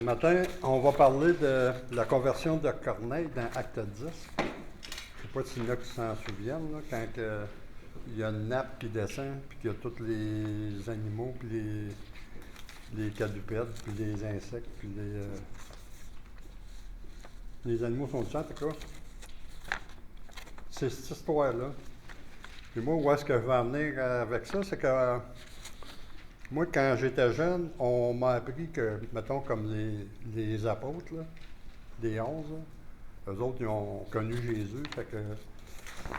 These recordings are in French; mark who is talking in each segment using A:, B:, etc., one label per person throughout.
A: Ce matin, on va parler de la conversion de Corneille dans Acte 10. Je ne sais pas s'il y en a qui s'en souviennent, là, quand il y a une nappe qui descend, puis qu'il y a tous les animaux, puis les quadrupèdes, puis les insectes, puis les animaux sont dessus, en tout cas. C'est cette histoire-là. Puis moi, où est-ce que je vais en venir avec ça, c'est que moi, quand j'étais jeune, on m'a appris que, mettons, comme les apôtres, là, les 11, là, eux autres, ils ont connu Jésus, fait que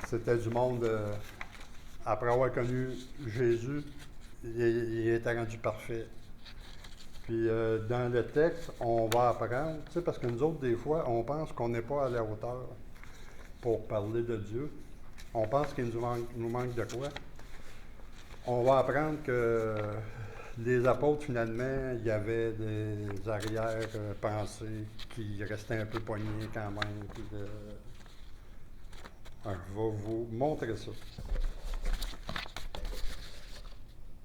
A: c'était du monde, après avoir connu Jésus, il était rendu parfait. Puis dans le texte, on va apprendre, tu sais, parce que nous autres, des fois, on pense qu'on n'est pas à la hauteur pour parler de Dieu. On pense qu'il nous manque de quoi. On va apprendre que les apôtres, finalement, il y avait des arrière-pensées qui restaient un peu poignés quand même. Puis alors, je vais vous montrer ça.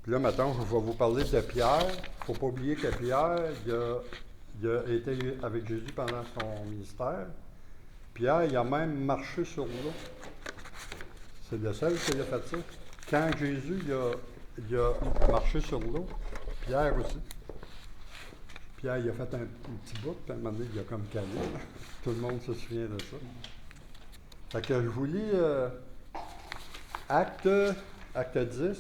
A: Puis là, maintenant, je vais vous parler de Pierre. Il ne faut pas oublier que Pierre, il a été avec Jésus pendant son ministère. Pierre, il a même marché sur l'eau. C'est le seul qui a fait ça. Quand Jésus il a marché sur l'eau, Pierre aussi. Pierre, il a fait un petit bout, puis à un moment donné, il a comme calé. Tout le monde se souvient de ça. Fait que je vous lis Acte 10,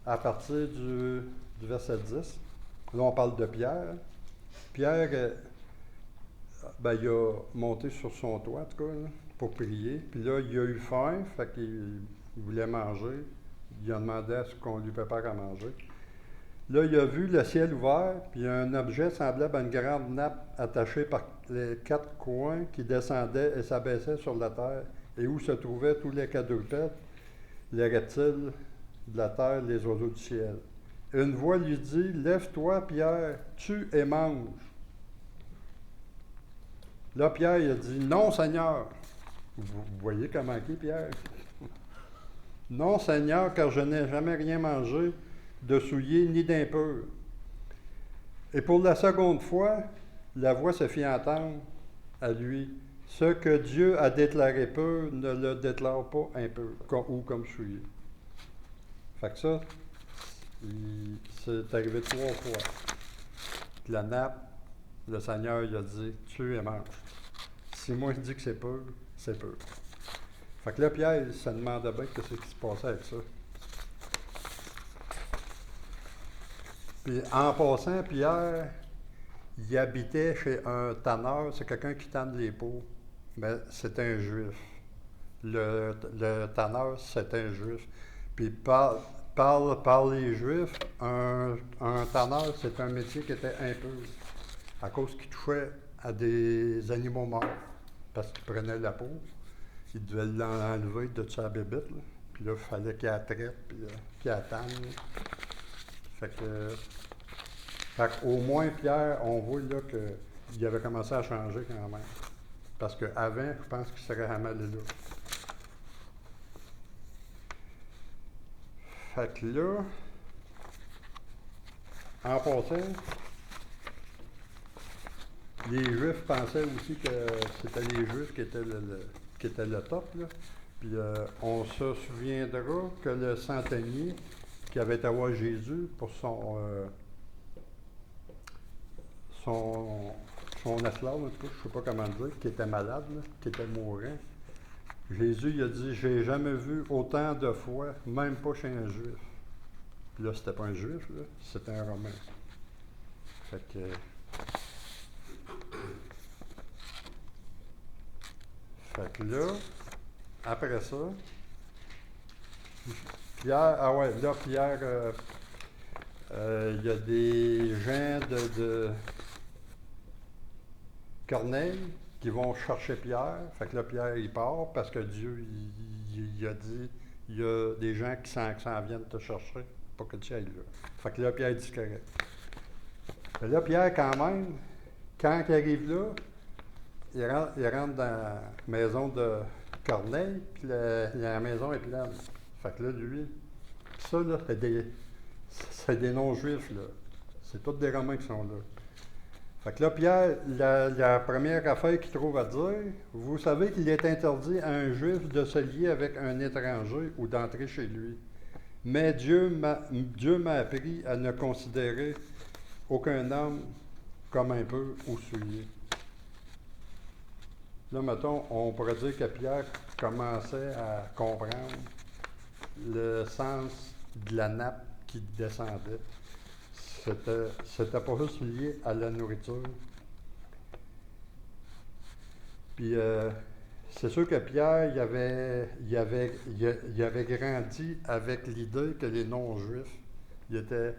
A: à partir du verset 10. Là, on parle de Pierre. Pierre, il a monté sur son toit, en tout cas, là, pour prier. Puis là, il a eu faim, fait qu'il voulait manger. Il a demandé à ce qu'on lui prépare à manger. Là, il a vu le ciel ouvert, puis un objet semblable à une grande nappe attachée par les quatre coins qui descendait et s'abaissait sur la terre, et où se trouvaient tous les quadrupèdes, les reptiles de la terre, les oiseaux du ciel. Une voix lui dit, « Lève-toi, Pierre, tue et mange. » Là, Pierre, il a dit, « Non, Seigneur. » Vous voyez comment il est, Pierre? « Non, Seigneur, car je n'ai jamais rien mangé de souillé ni d'impur. » Et pour la seconde fois, la voix se fit entendre à lui. « Ce que Dieu a déclaré pur, ne le déclare pas impur ou comme souillé. » Fait que ça, c'est arrivé 3 fois. Puis la nappe, le Seigneur, il a dit, « Tue et mange. » Si moi je dis que c'est pur, c'est pur. Fait que là, Pierre, il se demandait bien ce qui se passait avec ça. Puis en passant, Pierre, il habitait chez un tanneur, c'est quelqu'un qui tanne les peaux. Mais c'est un juif. Le tanneur, c'est un juif. Puis par les juifs, un tanneur, c'est un métier qui était impur. À cause qu'il touchait à des animaux morts. Parce qu'il prenait la peau. Il devait l'enlever de sa bébite. Là. Puis là, il fallait qu'il la traite, puis qu'il la tanne. Fait qu'au moins, Pierre, on voit là qu'il avait commencé à changer quand même. Parce qu'avant, je pense qu'il serait jamais allé là. Fait que là, en passant, les Juifs pensaient aussi que c'était les Juifs qui étaient le top, là. Puis on se souviendra que le centenier qui avait été voir Jésus pour son esclave, en tout cas, je ne sais pas comment le dire, qui était malade, là, qui était mourant. Jésus, il a dit, « J'ai jamais vu autant de foi, même pas chez un Juif. » Puis là, c'était pas un Juif, là, c'était un Romain. Fait que là, après ça, Pierre, il y a des gens de Corneille qui vont chercher Pierre. Fait que là, Pierre, il part parce que Dieu, il a dit, il y a des gens qui s'en viennent te chercher, pas que tu ailles là. Fait que là, Pierre dit, c'est correct. Mais là, Pierre, quand même, quand il arrive là, il rentre dans la maison de Corneille, puis la maison est pleine. Fait que là, lui, ça, là, c'est des non-juifs, là. C'est tous des Romains qui sont là. Fait que là, Pierre, la première affaire qu'il trouve à dire, vous savez qu'il est interdit à un juif de se lier avec un étranger ou d'entrer chez lui. Mais Dieu m'a appris à ne considérer aucun homme comme un peu ou souillé. Là, mettons, on pourrait dire que Pierre commençait à comprendre le sens de la nappe qui descendait. C'était pas juste lié à la nourriture. Puis, c'est sûr que Pierre, il avait grandi avec l'idée que les non-juifs, ils étaient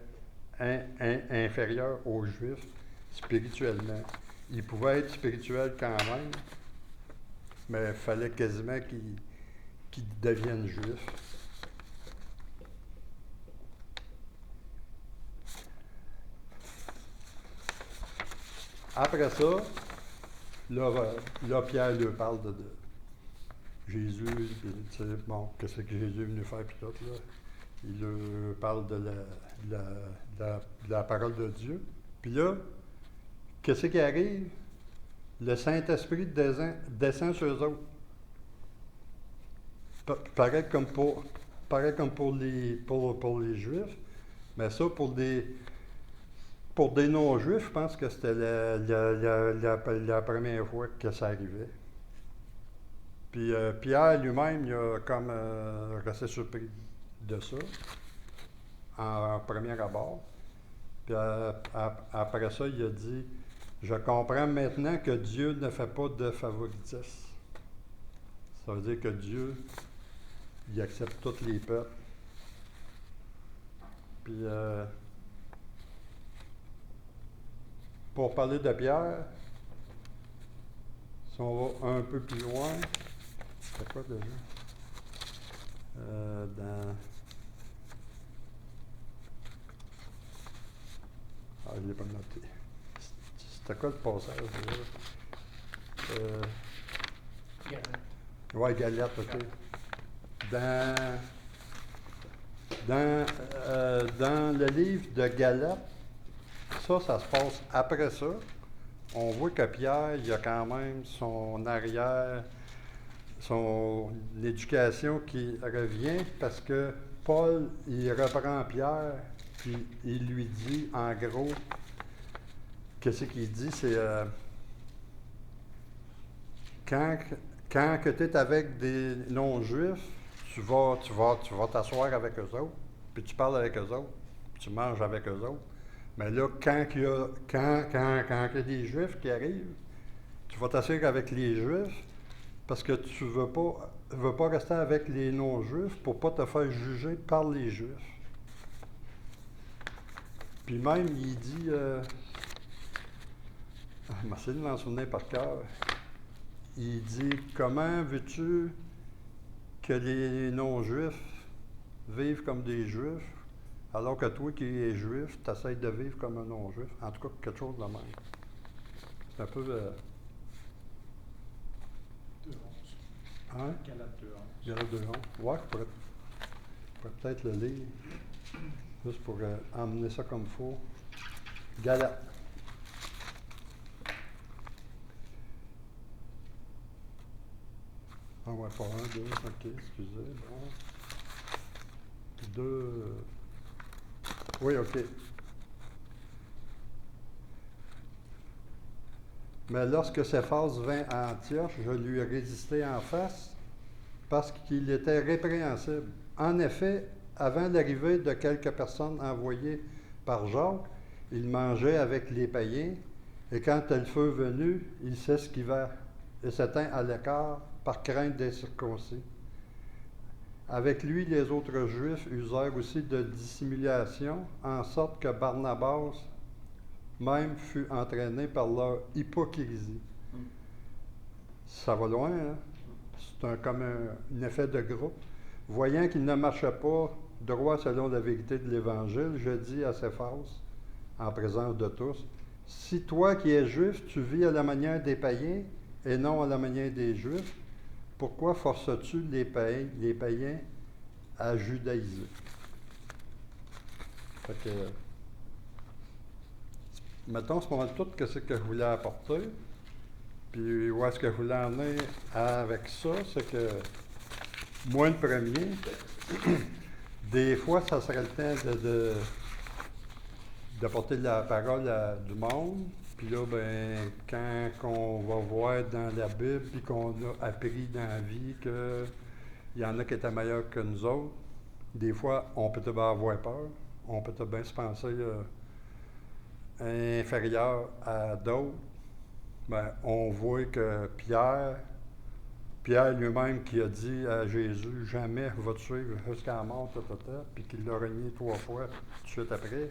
A: inférieurs aux juifs spirituellement. Ils pouvaient être spirituels quand même, mais il fallait quasiment qu'ils deviennent juifs. Après ça, là Pierre lui parle de Jésus, puis, tu sais, bon, qu'est-ce que Jésus est venu faire, puis tout, là. Il leur parle de la parole de Dieu. Puis là, qu'est-ce qui arrive? Le Saint-Esprit descend sur eux autres. Pareil comme pour les Juifs, mais ça, pour des non-juifs, je pense que c'était la première fois que ça arrivait. Puis Pierre lui-même, il a comme resté surpris de ça, en premier abord. Puis après ça, il a dit, je comprends maintenant que Dieu ne fait pas de favoritisme. Ça veut dire que Dieu, il accepte tous les peuples. Puis, pour parler de Pierre, si on va un peu plus loin, c'est quoi déjà? Ah, je ne l'ai pas noté. C'était quoi le passage déjà?
B: Galate.
A: Oui, Galate, OK. Dans le livre de Galate, ça se passe après ça. On voit que Pierre, il a quand même son éducation qui revient parce que Paul, il reprend Pierre, puis il lui dit, en gros, qu'est-ce qu'il dit, c'est quand tu es avec des non-juifs, tu vas t'asseoir avec eux autres, puis tu parles avec eux autres, puis tu manges avec eux autres. Mais là, quand il y a des Juifs qui arrivent, tu vas t'asseoir avec les Juifs parce que tu ne veux pas rester avec les non-Juifs pour ne pas te faire juger par les Juifs. Puis même, il dit, merci de m'en souvenir par cœur, il dit, comment veux-tu que les non-Juifs vivent comme des Juifs, alors que toi qui es juif, tu essaies de vivre comme un non-juif. En tout cas, quelque chose de même. C'est un peu...
B: 2:11.
A: Hein?
B: Galate 2:11.
A: Galate 2:11. Ouais, je pourrais peut-être le lire, juste pour emmener ça comme il faut. Galate. Ah ouais, pas 1, 2, ok, excusez. Bon. 2... Oui, OK. Mais lorsque Céphas vint à Antioche, je lui ai résisté en face parce qu'il était répréhensible. En effet, avant l'arrivée de quelques personnes envoyées par Jacques, il mangeait avec les païens, et quand le feu venu, il s'esquiva et se tint à l'écart par crainte des circoncis. Avec lui, les autres Juifs usèrent aussi de dissimulation, en sorte que Barnabas même fut entraîné par leur hypocrisie. Ça va loin, hein? C'est comme un effet de groupe. Voyant qu'il ne marchait pas droit selon la vérité de l'Évangile, je dis à Céphas, en présence de tous, si toi qui es juif, tu vis à la manière des païens et non à la manière des Juifs, pourquoi forces-tu les païens à judaïser? Fait que, mettons, c'est pas mal tout ce que je voulais apporter. Puis où est-ce que je voulais en venir avec ça, c'est que moi, le premier, des fois, ça serait le temps d'apporter la parole à du monde. Puis là, ben, quand on va voir dans la Bible, puis qu'on a appris dans la vie qu'il y en a qui étaient meilleurs que nous autres, des fois, on peut bien avoir peur. On peut bien se penser inférieur à d'autres. Ben, on voit que Pierre lui-même qui a dit à Jésus, jamais va te suivre jusqu'à la mort, puis qu'il l'a renié 3 fois tout de suite après.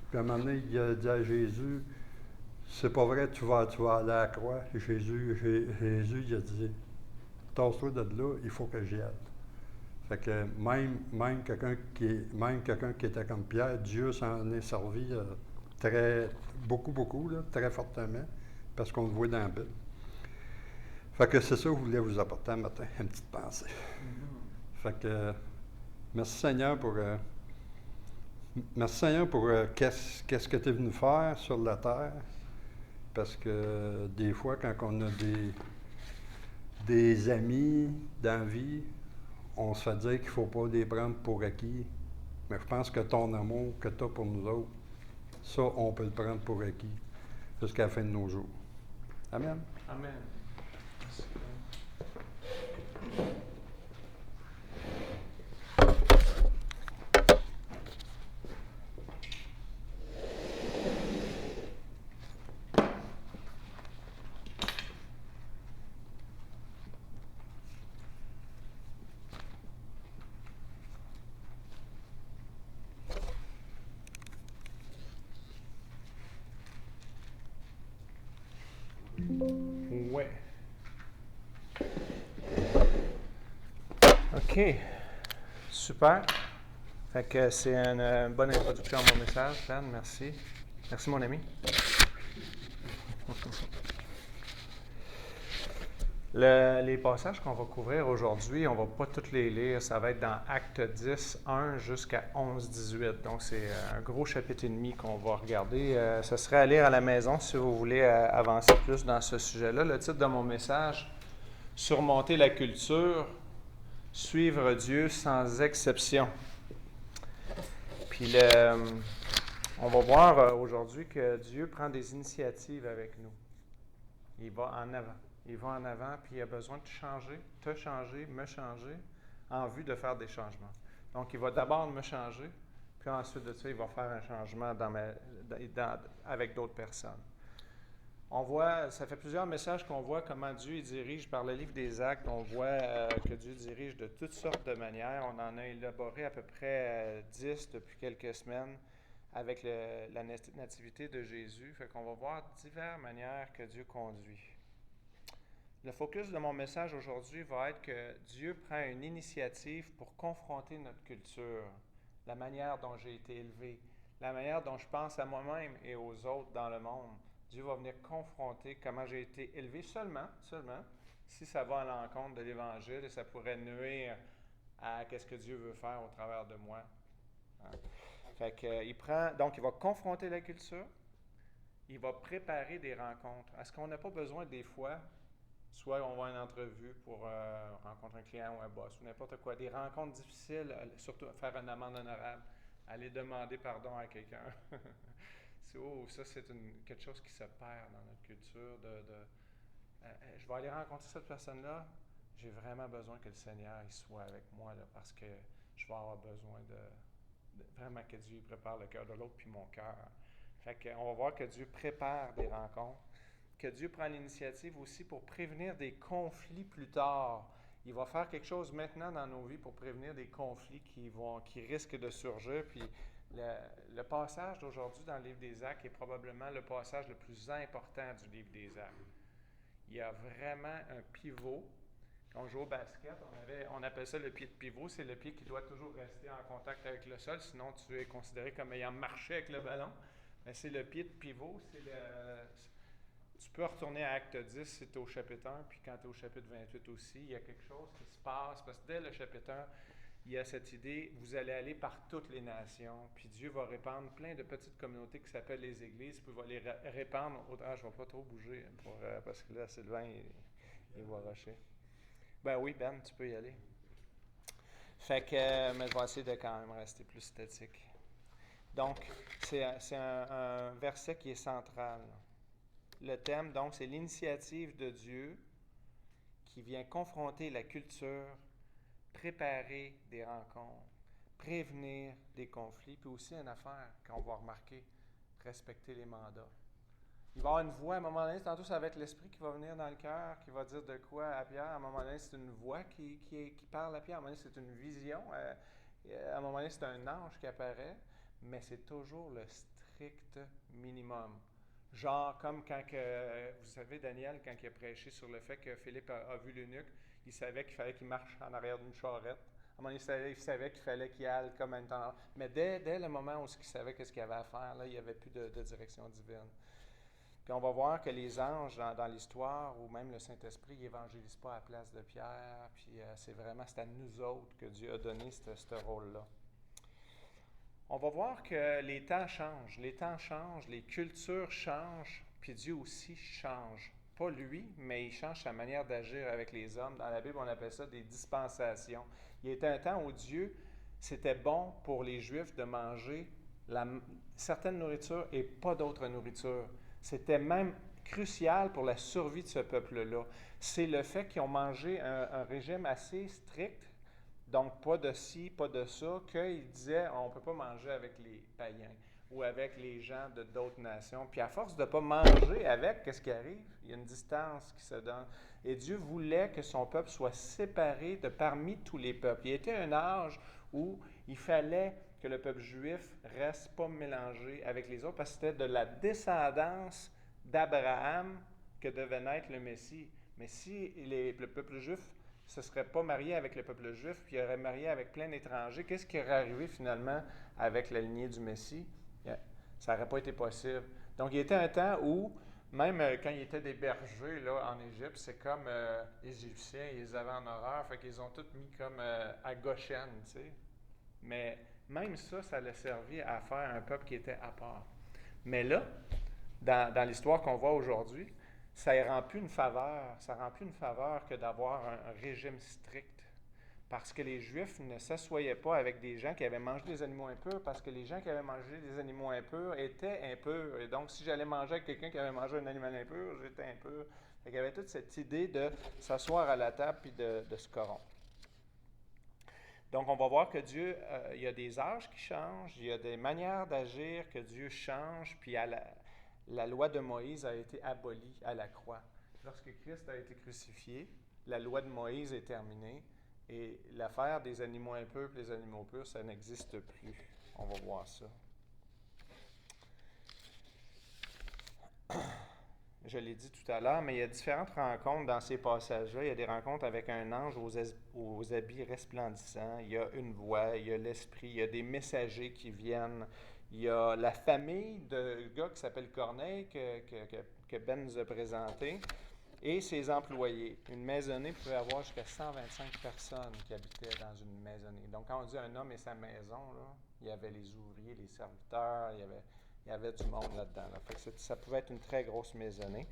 A: Puis à un moment donné, il a dit à Jésus, c'est pas vrai, tu vas aller à la croix. Jésus, il a dit, tasse-toi de là, il faut que j'y aille. Fait que même quelqu'un qui était comme Pierre, Dieu s'en est servi beaucoup, là, très fortement, parce qu'on le voit dans la Bible. Fait que c'est ça que je voulais vous apporter un matin, une petite pensée. Fait que merci Seigneur pour qu'est-ce que tu es venu faire sur la terre. Parce que des fois, quand on a des amis dans la vie, on se fait dire qu'il ne faut pas les prendre pour acquis. Mais je pense que ton amour que tu as pour nous autres, ça, on peut le prendre pour acquis jusqu'à la fin de nos jours. Amen.
B: Amen. Ouais. OK. Super. Fait que c'est une bonne introduction à mon message, Dan. Merci. Merci, mon ami. Les passages qu'on va couvrir aujourd'hui, on ne va pas tous les lire. Ça va être dans Actes 10, 1 jusqu'à 11, 18. Donc, c'est un gros chapitre et demi qu'on va regarder. Ce serait à lire à la maison si vous voulez avancer plus dans ce sujet-là. Le titre de mon message, Surmonter la culture, suivre Dieu sans exception. Puis, on va voir aujourd'hui que Dieu prend des initiatives avec nous. Il va en avant. Il va en avant, puis il a besoin de te changer, me changer, en vue de faire des changements. Donc, il va d'abord me changer, puis ensuite de ça, il va faire un changement avec d'autres personnes. On voit, ça fait plusieurs messages qu'on voit comment Dieu il dirige par le livre des Actes. On voit que Dieu dirige de toutes sortes de manières. On en a élaboré à peu près 10 depuis quelques semaines avec la nativité de Jésus. Fait qu'on va voir diverses manières que Dieu conduit. Le focus de mon message aujourd'hui va être que Dieu prend une initiative pour confronter notre culture, la manière dont j'ai été élevé, la manière dont je pense à moi-même et aux autres dans le monde. Dieu va venir confronter comment j'ai été élevé seulement, si ça va à l'encontre de l'Évangile et ça pourrait nuire à ce que Dieu veut faire au travers de moi. Hein? Fait que, donc, il va confronter la culture, il va préparer des rencontres. Est-ce qu'on n'a pas besoin des fois, soit on va à une entrevue pour rencontrer un client ou un boss ou n'importe quoi, des rencontres difficiles, surtout faire une amende honorable, aller demander pardon à quelqu'un. Ça, c'est quelque chose qui se perd dans notre culture. Je vais aller rencontrer cette personne-là, j'ai vraiment besoin que le Seigneur il soit avec moi là, parce que je vais avoir besoin de vraiment que Dieu prépare le cœur de l'autre puis mon cœur. Fait qu'on va voir que Dieu prépare des rencontres, que Dieu prend l'initiative aussi pour prévenir des conflits plus tard. Il va faire quelque chose maintenant dans nos vies pour prévenir des conflits qui risquent de surgir. Puis le passage d'aujourd'hui dans le livre des Actes est probablement le passage le plus important du livre des Actes. Il y a vraiment un pivot. Quand on joue au basket, on appelle ça le pied de pivot. C'est le pied qui doit toujours rester en contact avec le sol, sinon tu es considéré comme ayant marché avec le ballon. Mais c'est le pied de pivot. Tu peux retourner à Acte 10 si tu es au chapitre 1, puis quand tu es au chapitre 28 aussi, il y a quelque chose qui se passe. Parce que dès le chapitre 1, il y a cette idée, vous allez aller par toutes les nations, puis Dieu va répandre plein de petites communautés qui s'appellent les églises, puis il va les répandre. Ah, je ne vais pas trop bouger, parce que là, Sylvain, il va rusher. Ben oui, Ben, tu peux y aller. Fait que, mais je vais essayer de quand même rester plus statique. Donc, c'est un verset qui est central. Le thème, donc, c'est l'initiative de Dieu qui vient confronter la culture, préparer des rencontres, prévenir des conflits, puis aussi une affaire qu'on va remarquer, respecter les mandats. Il va y avoir une voix à un moment donné, tantôt ça va être l'Esprit qui va venir dans le cœur, qui va dire de quoi à Pierre. À un moment donné, c'est une voix qui parle à Pierre. À un moment donné, c'est une vision. À un moment donné, c'est un ange qui apparaît, mais c'est toujours le strict minimum. Genre comme quand, vous savez, Daniel, quand il a prêché sur le fait que Philippe a vu l'eunuque, il savait qu'il fallait qu'il marche en arrière d'une charrette. À un moment donné, il savait qu'il fallait qu'il aille comme un temps. Mais dès le moment où il savait qu'est-ce qu'il avait à faire, là, il n'y avait plus de direction divine. Puis on va voir que les anges, dans l'histoire, ou même le Saint-Esprit, ils n'évangélisent pas à la place de Pierre. Puis c'est à nous autres que Dieu a donné ce rôle-là. On va voir que les temps changent, les cultures changent, puis Dieu aussi change. Pas lui, mais il change sa manière d'agir avec les hommes. Dans la Bible, on appelle ça des dispensations. Il y a été un temps où Dieu, c'était bon pour les Juifs de manger certaine nourriture et pas d'autre nourriture. C'était même crucial pour la survie de ce peuple-là. C'est le fait qu'ils ont mangé un régime assez strict, donc pas de ci, pas de ça, qu'ils disaient on ne peut pas manger avec les païens ou avec les gens de d'autres nations. Puis à force de ne pas manger avec, qu'est-ce qui arrive? Il y a une distance qui se donne. Et Dieu voulait que son peuple soit séparé de parmi tous les peuples. Il y était un âge où il fallait que le peuple juif reste pas mélangé avec les autres, parce que c'était de la descendance d'Abraham que devait naître le Messie. Mais si le peuple juif ne se serait pas marié avec le peuple juif, puis il aurait marié avec plein d'étrangers, qu'est-ce qui aurait arrivé finalement avec la lignée du Messie? Ça n'aurait pas été possible. Donc, il y était un temps où, même quand il était des bergers là, en Égypte, c'est comme les Égyptiens, ils les avaient en horreur, fait qu'ils ont tous mis comme à Goshen, tu sais. Mais même ça, ça l'a servi à faire un peuple qui était à part. Mais là, dans l'histoire qu'on voit aujourd'hui, ça ne rend plus une faveur. Ça rend plus une faveur que d'avoir un régime strict. Parce que les Juifs ne s'assoyaient pas avec des gens qui avaient mangé des animaux impurs, parce que les gens qui avaient mangé des animaux impurs étaient impurs. Et donc, si j'allais manger avec quelqu'un qui avait mangé un animal impur, j'étais impur. Il y avait toute cette idée de s'asseoir à la table puis de se corrompre. Donc, on va voir que Dieu, il y a des âges qui changent, il y a des manières d'agir que Dieu change, puis la loi de Moïse a été abolie à la croix. Lorsque Christ a été crucifié, la loi de Moïse est terminée, et l'affaire des animaux impurs et des animaux purs, ça n'existe plus. On va voir ça. Je l'ai dit tout à l'heure, mais il y a différentes rencontres dans ces passages-là. Il y a des rencontres avec un ange aux habits resplendissants. Il y a une voix, il y a l'esprit, il y a des messagers qui viennent. Il y a la famille de gars qui s'appelle Corneille, que Ben nous a présenté, et ses employés. Une maisonnée pouvait avoir jusqu'à 125 personnes qui habitaient dans une maisonnée. Donc, quand on dit un homme et sa maison, là, il y avait les ouvriers, les serviteurs, il y avait du monde là-dedans. Là. Fait que ça pouvait être une très grosse maisonnée.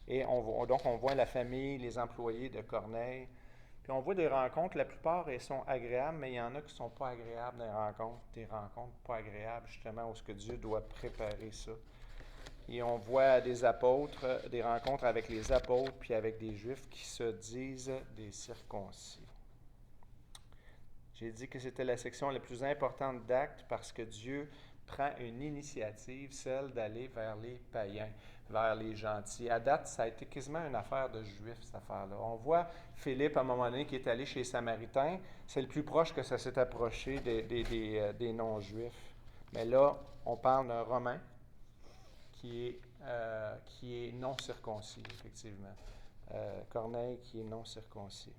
B: Et donc, on voit la famille, les employés de Corneille. Puis on voit des rencontres, la plupart, elles sont agréables, mais il y en a qui ne sont pas agréables des rencontres pas agréables, justement, où ce que Dieu doit préparer ça. Et on voit des apôtres, des rencontres avec les apôtres, puis avec des Juifs qui se disent des circoncis. J'ai dit que c'était la section la plus importante d'Actes parce que Dieu prend une initiative, celle d'aller vers les païens, vers les gentils. À date, ça a été quasiment une affaire de Juifs, cette affaire-là. On voit Philippe, à un moment donné, qui est allé chez les Samaritains. C'est le plus proche que ça s'est approché des non-Juifs. Mais là, on parle d'un Romain qui est non circoncis, effectivement. Corneille qui est non circoncis.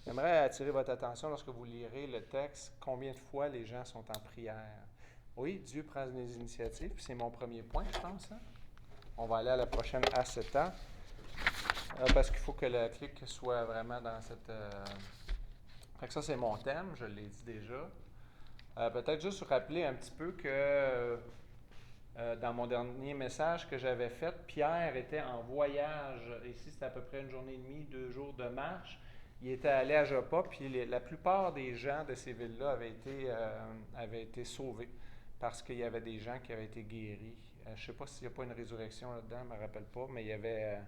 B: J'aimerais attirer votre attention lorsque vous lirez le texte, combien de fois les gens sont en prière. Oui, Dieu prend des initiatives, puis c'est mon premier point, je pense. Hein? On va aller à la prochaine A7A, parce qu'il faut que le clic soit vraiment dans cette Fait que ça, c'est mon thème, je l'ai dit déjà. Peut-être juste rappeler un petit peu que dans mon dernier message que j'avais fait, Pierre était en voyage. Ici, c'était à peu près une journée et demie, 2 jours de marche. Il était allé à Joppa, puis la plupart des gens de ces villes-là avaient été sauvés parce qu'il y avait des gens qui avaient été guéris. Je ne sais pas s'il n'y a pas une résurrection là-dedans, je ne me rappelle pas, mais il y avait...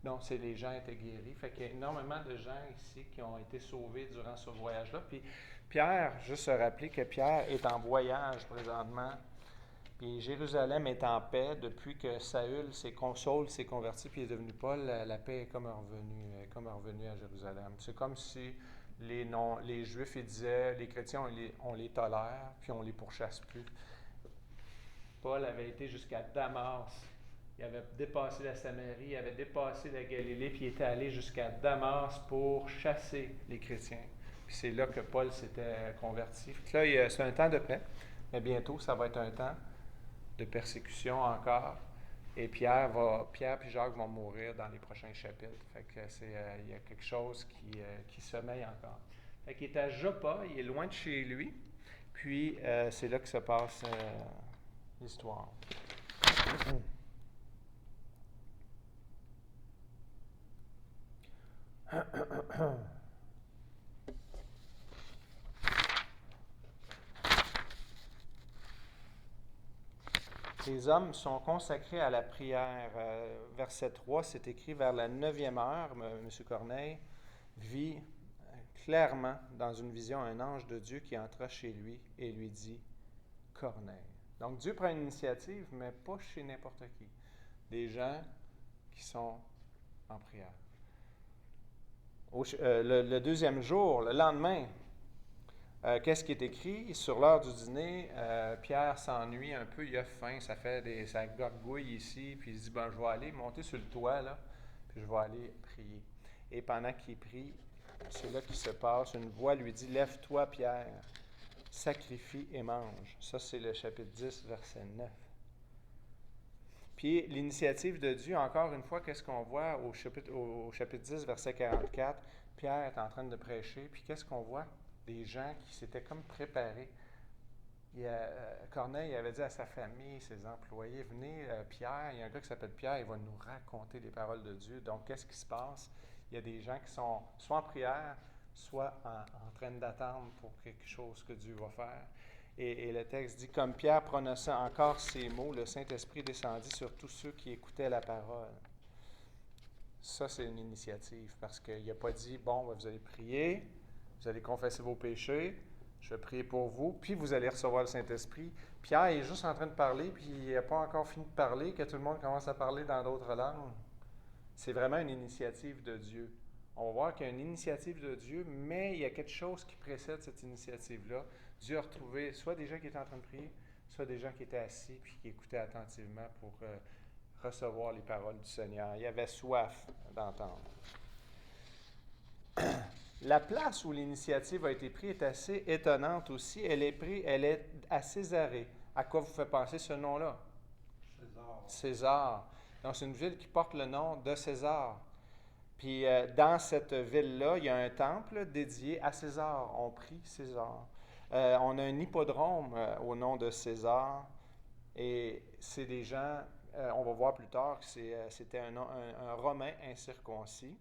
B: non, c'est les gens étaient guéris. Fait qu'il y a énormément de gens ici qui ont été sauvés durant ce voyage-là. Puis Pierre, juste se rappeler que Pierre est en voyage présentement. Puis Jérusalem est en paix depuis que Saül s'est converti, puis est devenu Paul. La paix est comme revenue à Jérusalem. C'est comme si les Juifs, ils disaient, les chrétiens, on les tolère, puis on les pourchasse plus. Paul avait été jusqu'à Damas. Il avait dépassé la Samarie, il avait dépassé la Galilée, puis il était allé jusqu'à Damas pour chasser les chrétiens. Puis c'est là que Paul s'était converti. Puis là, c'est un temps de paix, mais bientôt, ça va être un temps de persécution encore. Et Pierre et Jacques vont mourir dans les prochains chapitres. Fait que il y a quelque chose qui sommeille encore. Fait qu'il est à Joppa, il est loin de chez lui. Puis c'est là que se passe l'histoire. Les hommes sont consacrés à la prière. Verset 3, c'est écrit vers la 9e heure. M. Corneille vit clairement dans une vision un ange de Dieu qui entra chez lui et lui dit « Corneille ». Donc Dieu prend une initiative, mais pas chez n'importe qui. Des gens qui sont en prière. Le deuxième jour, le lendemain, qu'est-ce qui est écrit? Sur l'heure du dîner, Pierre s'ennuie un peu, il a faim, ça gargouille ici, puis il se dit, je vais aller monter sur le toit, là, puis je vais aller prier. Et pendant qu'il prie, c'est là qu'il se passe, une voix lui dit, lève-toi, Pierre, sacrifie et mange. Ça, c'est le chapitre 10, verset 9. Puis l'initiative de Dieu, encore une fois, qu'est-ce qu'on voit au chapitre 10, verset 44? Pierre est en train de prêcher, puis qu'est-ce qu'on voit? Des gens qui s'étaient comme préparés. Corneille avait dit à sa famille, ses employés, venez, Pierre, il y a un gars qui s'appelle Pierre, il va nous raconter les paroles de Dieu. Donc, qu'est-ce qui se passe? Il y a des gens qui sont soit en prière, soit en train d'attendre pour quelque chose que Dieu va faire. Et le texte dit, comme Pierre prononçait encore ces mots, le Saint-Esprit descendit sur tous ceux qui écoutaient la parole. Ça, c'est une initiative, parce qu'il n'a pas dit, vous allez prier, vous allez confesser vos péchés, je vais prier pour vous, puis vous allez recevoir le Saint-Esprit. Pierre est juste en train de parler, puis il n'a pas encore fini de parler, que tout le monde commence à parler dans d'autres langues. C'est vraiment une initiative de Dieu. On va voir qu'il y a une initiative de Dieu, mais il y a quelque chose qui précède cette initiative-là. Dieu a retrouvé soit des gens qui étaient en train de prier, soit des gens qui étaient assis puis qui écoutaient attentivement pour recevoir les paroles du Seigneur. Il y avait soif d'entendre. La place où l'initiative a été prise est assez étonnante aussi. Elle est à Césarée. À quoi vous fait penser ce nom-là? César. Donc, c'est une ville qui porte le nom de César. Puis, dans cette ville-là, il y a un temple dédié à César. On prie César. On a un hippodrome au nom de César. Et c'est des gens, on va voir plus tard que c'était un Romain incirconcis.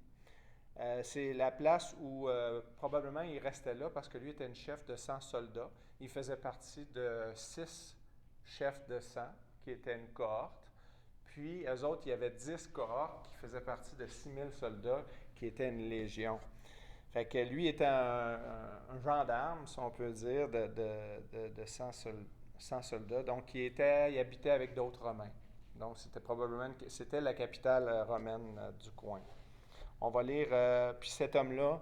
B: C'est la place où probablement il restait là parce que lui était une chef de 100 soldats. Il faisait partie de 6 chefs de 100 qui étaient une cohorte. Puis, eux autres, il y avait 10 cohortes qui faisaient partie de 6000 soldats qui étaient une légion. Fait que lui était un gendarme, si on peut dire, de 100 soldats. Donc, il habitait avec d'autres Romains. Donc, c'était la capitale romaine du coin. On va lire, puis cet homme-là,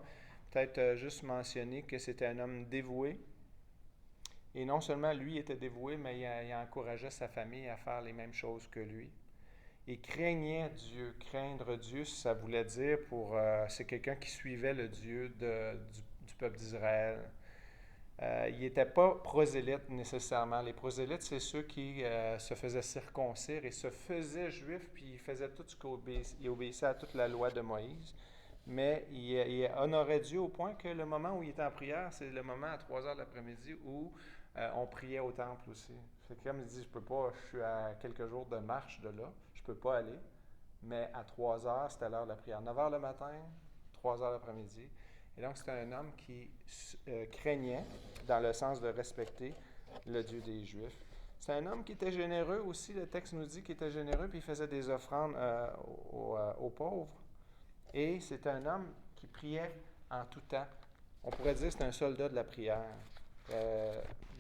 B: peut-être juste mentionner que c'était un homme dévoué. Et non seulement lui était dévoué, mais il encourageait sa famille à faire les mêmes choses que lui. Il craignait Dieu. Craindre Dieu, ça voulait dire c'est quelqu'un qui suivait le Dieu du peuple d'Israël. Il n'était pas prosélyte nécessairement. Les prosélytes, c'est ceux qui se faisaient circoncire et se faisaient juifs, puis ils faisaient tout ce qu'ils obéissaient à toute la loi de Moïse. mais il honorait Dieu au point que le moment où il était en prière, c'est le moment à 3 heures de l'après-midi où on priait au temple aussi. C'est comme il dit, je peux pas, je suis à quelques jours de marche de là, je peux pas aller, mais à 3 heures, c'était l'heure de la prière. 9 heures le matin, 3 heures l'après-midi. Et donc, c'était un homme qui craignait, dans le sens de respecter le Dieu des Juifs. C'est un homme qui était généreux aussi. Le texte nous dit qu'il était généreux, puis il faisait des offrandes aux pauvres. Et c'est un homme qui priait en tout temps. On pourrait dire que c'est un soldat de la prière.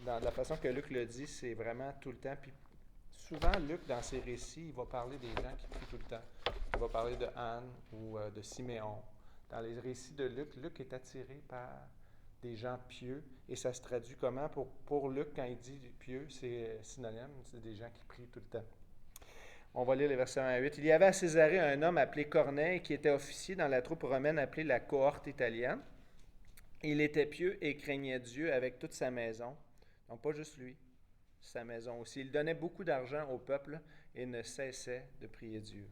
B: Dans la façon que Luc le dit, c'est vraiment tout le temps. Puis souvent, Luc, dans ses récits, il va parler des gens qui prient tout le temps. Il va parler de Anne ou de Siméon. Dans les récits de Luc, Luc est attiré par des gens pieux. Et ça se traduit comment? Pour Luc, quand il dit pieux, c'est synonyme, c'est des gens qui prient tout le temps. On va lire les versets 1 à 8. Il y avait à Césarée un homme appelé Corneille qui était officier dans la troupe romaine appelée la cohorte italienne. Il était pieux et craignait Dieu avec toute sa maison. Donc pas juste lui, sa maison aussi. Il donnait beaucoup d'argent au peuple et ne cessait de prier Dieu.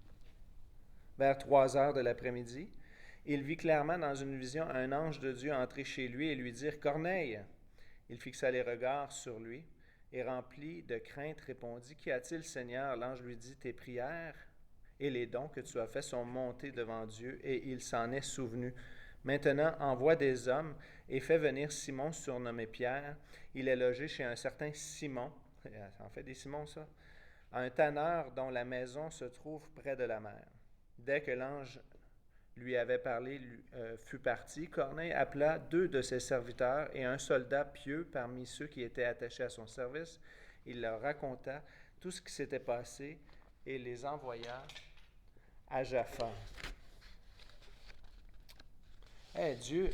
B: Vers 3 heures de l'après-midi, il vit clairement dans une vision un ange de Dieu entrer chez lui et lui dire « Corneille !» Il fixa les regards sur lui et rempli de crainte répondit « Qu'y a-t-il, Seigneur ?» L'ange lui dit « Tes prières et les dons que tu as faits sont montés devant Dieu et il s'en est souvenu. Maintenant, envoie des hommes et fais venir Simon, surnommé Pierre. Il est logé chez un certain Simon, ça en fait des Simons ça, un tanneur dont la maison se trouve près de la mer. Dès que l'ange lui avait parlé fut parti, Corneille appela 2 de ses serviteurs et un soldat pieux parmi ceux qui étaient attachés à son service. Il leur raconta tout ce qui s'était passé et les envoya à Jaffa. Dieu,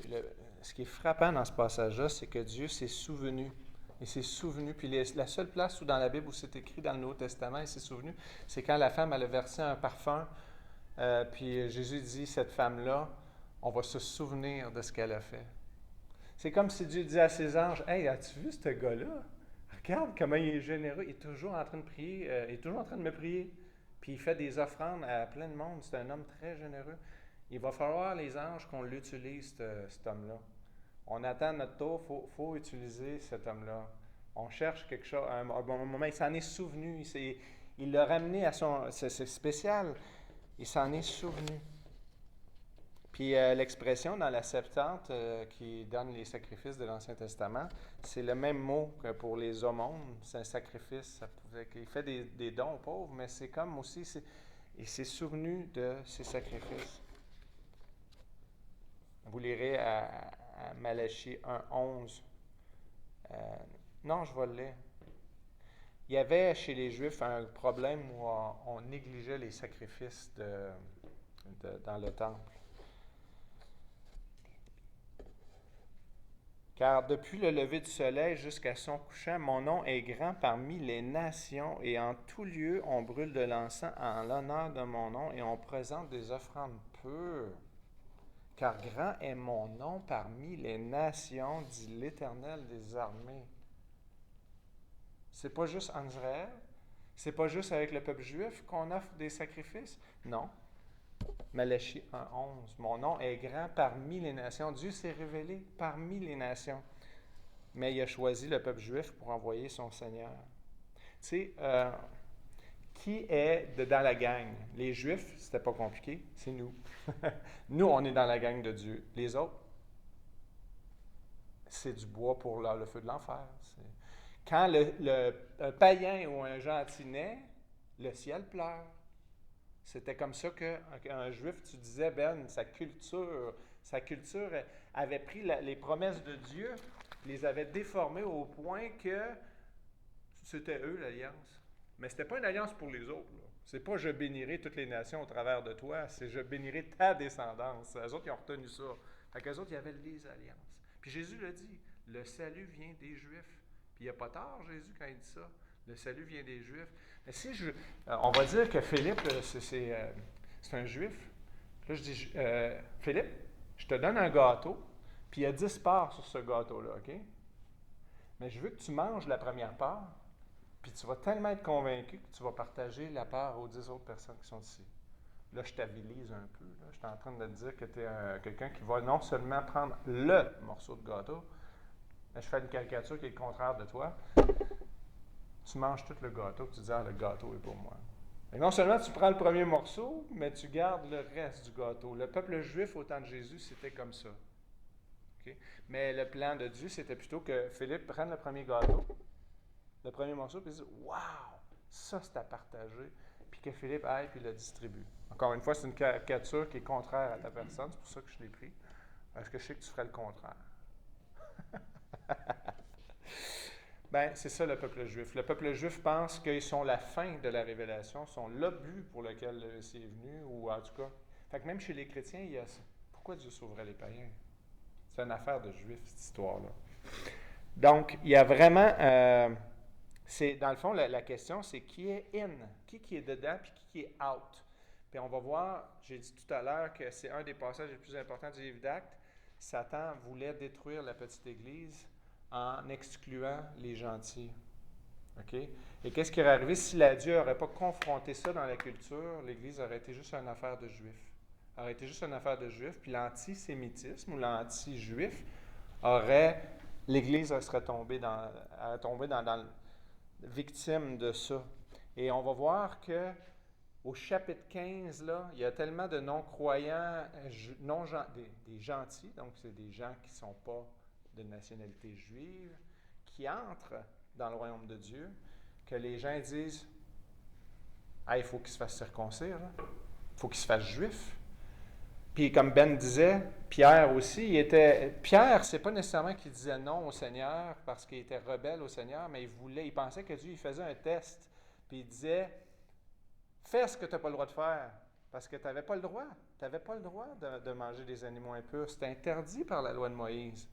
B: ce qui est frappant dans ce passage-là, c'est que Dieu s'est souvenu. Il s'est souvenu. Puis la seule place où dans la Bible où c'est écrit dans le Nouveau Testament, il s'est souvenu, c'est quand la femme elle a versé un parfum. Puis Jésus dit, cette femme-là, on va se souvenir de ce qu'elle a fait. C'est comme si Dieu disait à ses anges, « Hey, as-tu vu ce gars-là? Regarde comment il est généreux. Il est toujours en train de prier. Il est toujours en train de me prier. Puis il fait des offrandes à plein de monde. C'est un homme très généreux. Il va falloir, les anges, qu'on l'utilise, cet homme-là. On attend notre tour, il faut utiliser cet homme-là. On cherche quelque chose. À un moment, il s'en est souvenu. Il l'a ramené à son... C'est spécial. Il s'en est souvenu. Puis l'expression dans la Septante qui donne les sacrifices de l'Ancien Testament, c'est le même mot que pour les aumônes. C'est un sacrifice. Il fait des dons aux pauvres, mais c'est comme aussi, il s'est souvenu de ses sacrifices. Vous lirez à Malachie 1:11. Non, je vais le lire. Il y avait chez les Juifs un problème où on négligeait les sacrifices dans le temple. Car depuis le lever du soleil jusqu'à son couchant, mon nom est grand parmi les nations, et en tout lieu on brûle de l'encens en l'honneur de mon nom, et on présente des offrandes pures. Car grand est mon nom parmi les nations, dit l'Éternel des armées. C'est pas juste en Israël, c'est pas juste avec le peuple juif qu'on offre des sacrifices. Non. Malachie 1:11. Mon nom est grand parmi les nations. Dieu s'est révélé parmi les nations. Mais il a choisi le peuple juif pour envoyer son Seigneur. Tu sais, qui est dans la gang? Les Juifs, c'était pas compliqué, c'est nous. Nous, on est dans la gang de Dieu. Les autres, c'est du bois pour le feu de l'enfer. Quand un païen ou un gentil naît, le ciel pleure. C'était comme ça qu'un Juif, tu disais, Ben, sa culture avait pris les promesses de Dieu, les avait déformées au point que c'était eux l'alliance. Mais ce n'était pas une alliance pour les autres. Là. C'est pas « je bénirai toutes les nations au travers de toi », c'est « je bénirai ta descendance ». Eux autres, ils ont retenu ça. Fait qu'eux autres, il y avait les alliances. Puis Jésus l'a dit, le salut vient des Juifs. Puis il n'y a pas tort, Jésus, quand il dit ça. Le salut vient des Juifs. Mais si on va dire que Philippe, c'est un Juif. Là, je dis, Philippe, je te donne un gâteau, puis il y a 10 parts sur ce gâteau-là, OK? Mais je veux que tu manges la première part, puis tu vas tellement être convaincu que tu vas partager la part aux 10 autres personnes qui sont ici. Là, je t'habilise un peu. Là. Je suis en train de te dire que tu es quelqu'un qui va non seulement prendre le morceau de gâteau, mais je fais une caricature qui est le contraire de toi. Tu manges tout le gâteau, puis tu dis, ah, le gâteau est pour moi. Et non seulement tu prends le premier morceau, mais tu gardes le reste du gâteau. Le peuple juif au temps de Jésus, c'était comme ça. Okay? Mais le plan de Dieu, c'était plutôt que Philippe prenne le premier gâteau, le premier morceau, puis il dise, waouh, ça c'est à partager, puis que Philippe aille puis le distribue. Encore une fois, c'est une caricature qui est contraire à ta personne, c'est pour ça que je l'ai pris, parce que je sais que tu ferais le contraire. Ben, c'est ça le peuple juif. Le peuple juif pense qu'ils sont la fin de la révélation, sont le but pour lequel le Messie est venu, ou en tout cas. Fait que même chez les chrétiens, il y a pourquoi Dieu sauverait les païens? C'est une affaire de juif, cette histoire-là. Donc, il y a vraiment. Dans le fond, la question, c'est qui est in, qui est dedans, puis qui est out. Puis on va voir, j'ai dit tout à l'heure que c'est un des passages les plus importants du livre d'Actes. Satan voulait détruire la petite Église en excluant les gentils. Okay? Et qu'est-ce qui aurait arrivé si Dieu n'aurait pas confronté ça dans la culture? L'Église aurait été juste une affaire de juifs. Aurait été juste une affaire de juifs, puis l'antisémitisme ou l'anti-juif l'Église serait tombée dans victime de ça. Et on va voir que au chapitre 15, là, il y a tellement de non-croyants, des gentils, donc c'est des gens qui ne sont pas de nationalité juive, qui entrent dans le royaume de Dieu, que les gens disent « Ah, il faut qu'il se fasse circoncire, il faut qu'il se fasse juif. » Puis comme Ben disait, Pierre aussi, Pierre, c'est pas nécessairement qu'il disait non au Seigneur parce qu'il était rebelle au Seigneur, mais il pensait que Dieu il faisait un test. Puis il disait « Fais ce que tu n'as pas le droit de faire, parce que tu n'avais pas le droit. Tu n'avais pas le droit de manger des animaux impurs. C'était interdit par la loi de Moïse. »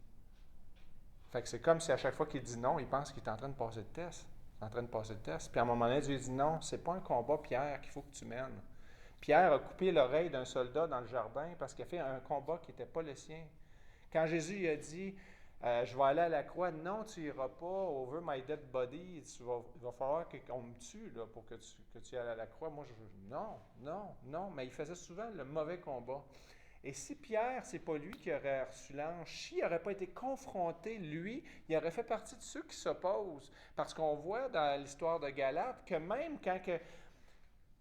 B: Fait que c'est comme si à chaque fois qu'il dit non, il pense qu'il est en train de passer le test. Il est en train de passer le test. Puis à un moment donné, Dieu dit non, c'est pas un combat, Pierre, qu'il faut que tu mènes. Pierre a coupé l'oreille d'un soldat dans le jardin parce qu'il a fait un combat qui n'était pas le sien. Quand Jésus lui a dit je vais aller à la croix, non, tu n'iras pas, over my dead body, il va falloir qu'on me tue là, pour que tu ailles à la croix. Moi, non. Mais il faisait souvent le mauvais combat. Et si Pierre, c'est pas lui qui aurait reçu l'ange, s'il n'aurait pas été confronté, lui, il aurait fait partie de ceux qui s'opposent. Parce qu'on voit dans l'histoire de Galate que même quand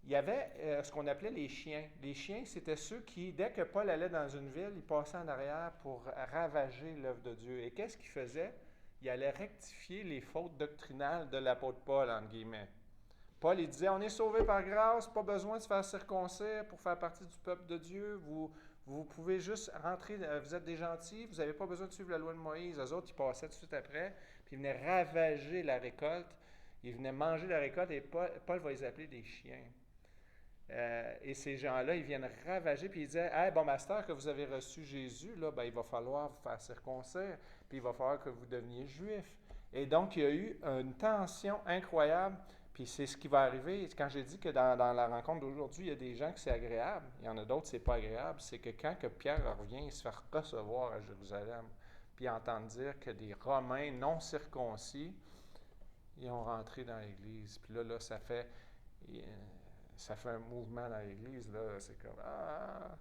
B: il y avait ce qu'on appelait les chiens. Les chiens, c'était ceux qui, dès que Paul allait dans une ville, ils passaient en arrière pour ravager l'œuvre de Dieu. Et qu'est-ce qu'il faisait? Il allait rectifier les fautes doctrinales de l'apôtre Paul, entre guillemets. Paul, il disait, on est sauvé par grâce, pas besoin de se faire circoncire pour faire partie du peuple de Dieu. Vous pouvez juste rentrer, vous êtes des gentils, vous n'avez pas besoin de suivre la loi de Moïse. Eux autres, ils passaient tout de suite après, puis ils venaient ravager la récolte, ils venaient manger la récolte, et Paul va les appeler des chiens. Et ces gens-là, ils viennent ravager, puis ils disaient, « Hey, bon, master, que vous avez reçu Jésus, là, ben, il va falloir vous faire circoncire, puis il va falloir que vous deveniez juif. » Et donc, il y a eu une tension incroyable, puis c'est ce qui va arriver. Quand j'ai dit que dans la rencontre d'aujourd'hui, il y a des gens que c'est agréable, il y en a d'autres, c'est pas agréable, c'est que quand que Pierre revient, il se fait recevoir à Jérusalem, puis entendre dire que des Romains non circoncis, ils ont rentré dans l'Église. Puis là, ça fait un mouvement dans l'Église, là, c'est comme « Ah! »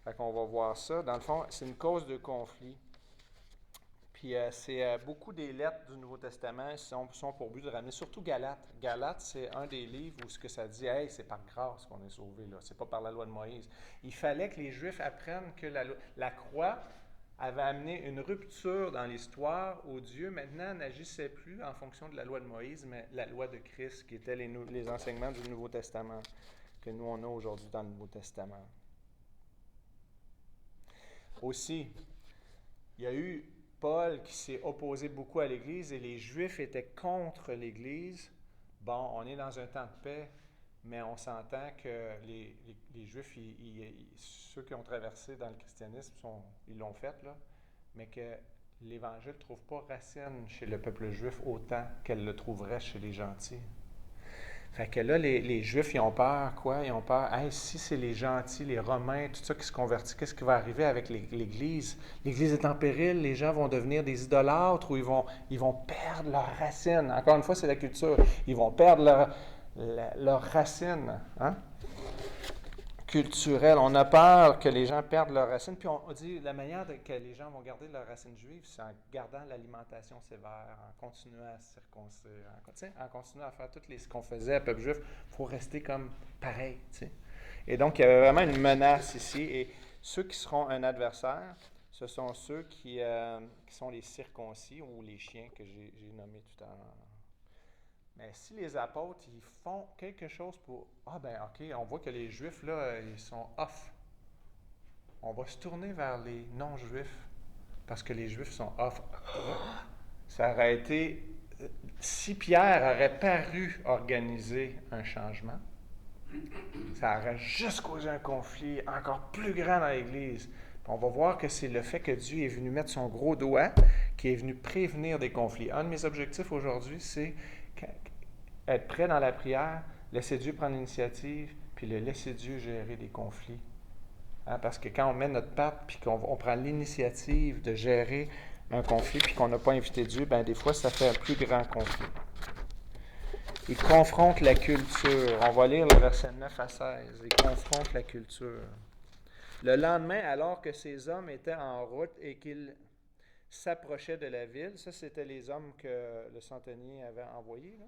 B: Fait qu'on va voir ça. Dans le fond, c'est une cause de conflit. Puis c'est beaucoup des lettres du Nouveau Testament sont pour but de ramener, surtout Galates. Galates, c'est un des livres où ce que ça dit « Hey, c'est par grâce qu'on est sauvé, là. C'est pas par la loi de Moïse. » Il fallait que les Juifs apprennent que la croix avait amené une rupture dans l'histoire où Dieu, maintenant, n'agissait plus en fonction de la loi de Moïse, mais la loi de Christ, qui était les enseignements du Nouveau Testament, que nous, on a aujourd'hui dans le Nouveau Testament. Aussi, il y a eu Paul qui s'est opposé beaucoup à l'Église et les Juifs étaient contre l'Église. Bon, on est dans un temps de paix, mais on s'entend que les Juifs, ceux qui ont traversé dans le christianisme, ils l'ont fait, là, mais que l'Évangile ne trouve pas racine chez le peuple juif autant qu'elle le trouverait chez les gentils. Fait que là, les Juifs, ils ont peur, quoi? Ils ont peur, hey, si c'est les gentils, les Romains, tout ça qui se convertit, qu'est-ce qui va arriver avec l'Église? L'Église est en péril, les gens vont devenir des idolâtres ou ils vont perdre leurs racines. Encore une fois, c'est la culture. Ils vont perdre leurs racines. Hein? culturel. On a peur que les gens perdent leurs racines. Puis on dit la manière que les gens vont garder leurs racines juives, c'est en gardant l'alimentation sévère, en continuant à se circoncire, en continuant à faire ce qu'on faisait à peuple juif. Il faut rester comme pareil. T'sais. Et donc, il y avait vraiment une menace ici. Et ceux qui seront un adversaire, ce sont ceux qui sont les circoncis ou les chiens que j'ai nommés tout à l'heure. Mais si les apôtres, ils font quelque chose pour... Ah ben ok, on voit que les Juifs, là, ils sont off. On va se tourner vers les non-Juifs, parce que les Juifs sont off. Ça aurait été... Si Pierre aurait paru organiser un changement, ça aurait juste causé un conflit encore plus grand dans l'Église. Puis on va voir que c'est le fait que Dieu est venu mettre son gros doigt qui est venu prévenir des conflits. Un de mes objectifs aujourd'hui, c'est être prêt dans la prière, laisser Dieu prendre l'initiative, puis laisser Dieu gérer des conflits. Hein, parce que quand on met notre patte, puis qu'on prend l'initiative de gérer un conflit, puis qu'on n'a pas invité Dieu, bien des fois, ça fait un plus grand conflit. Il confronte la culture. On va lire le verset 9 à 16. Il confronte la culture. Le lendemain, alors que ces hommes étaient en route et qu'ils s'approchaient de la ville, ça c'était les hommes que le centenier avait envoyés, là.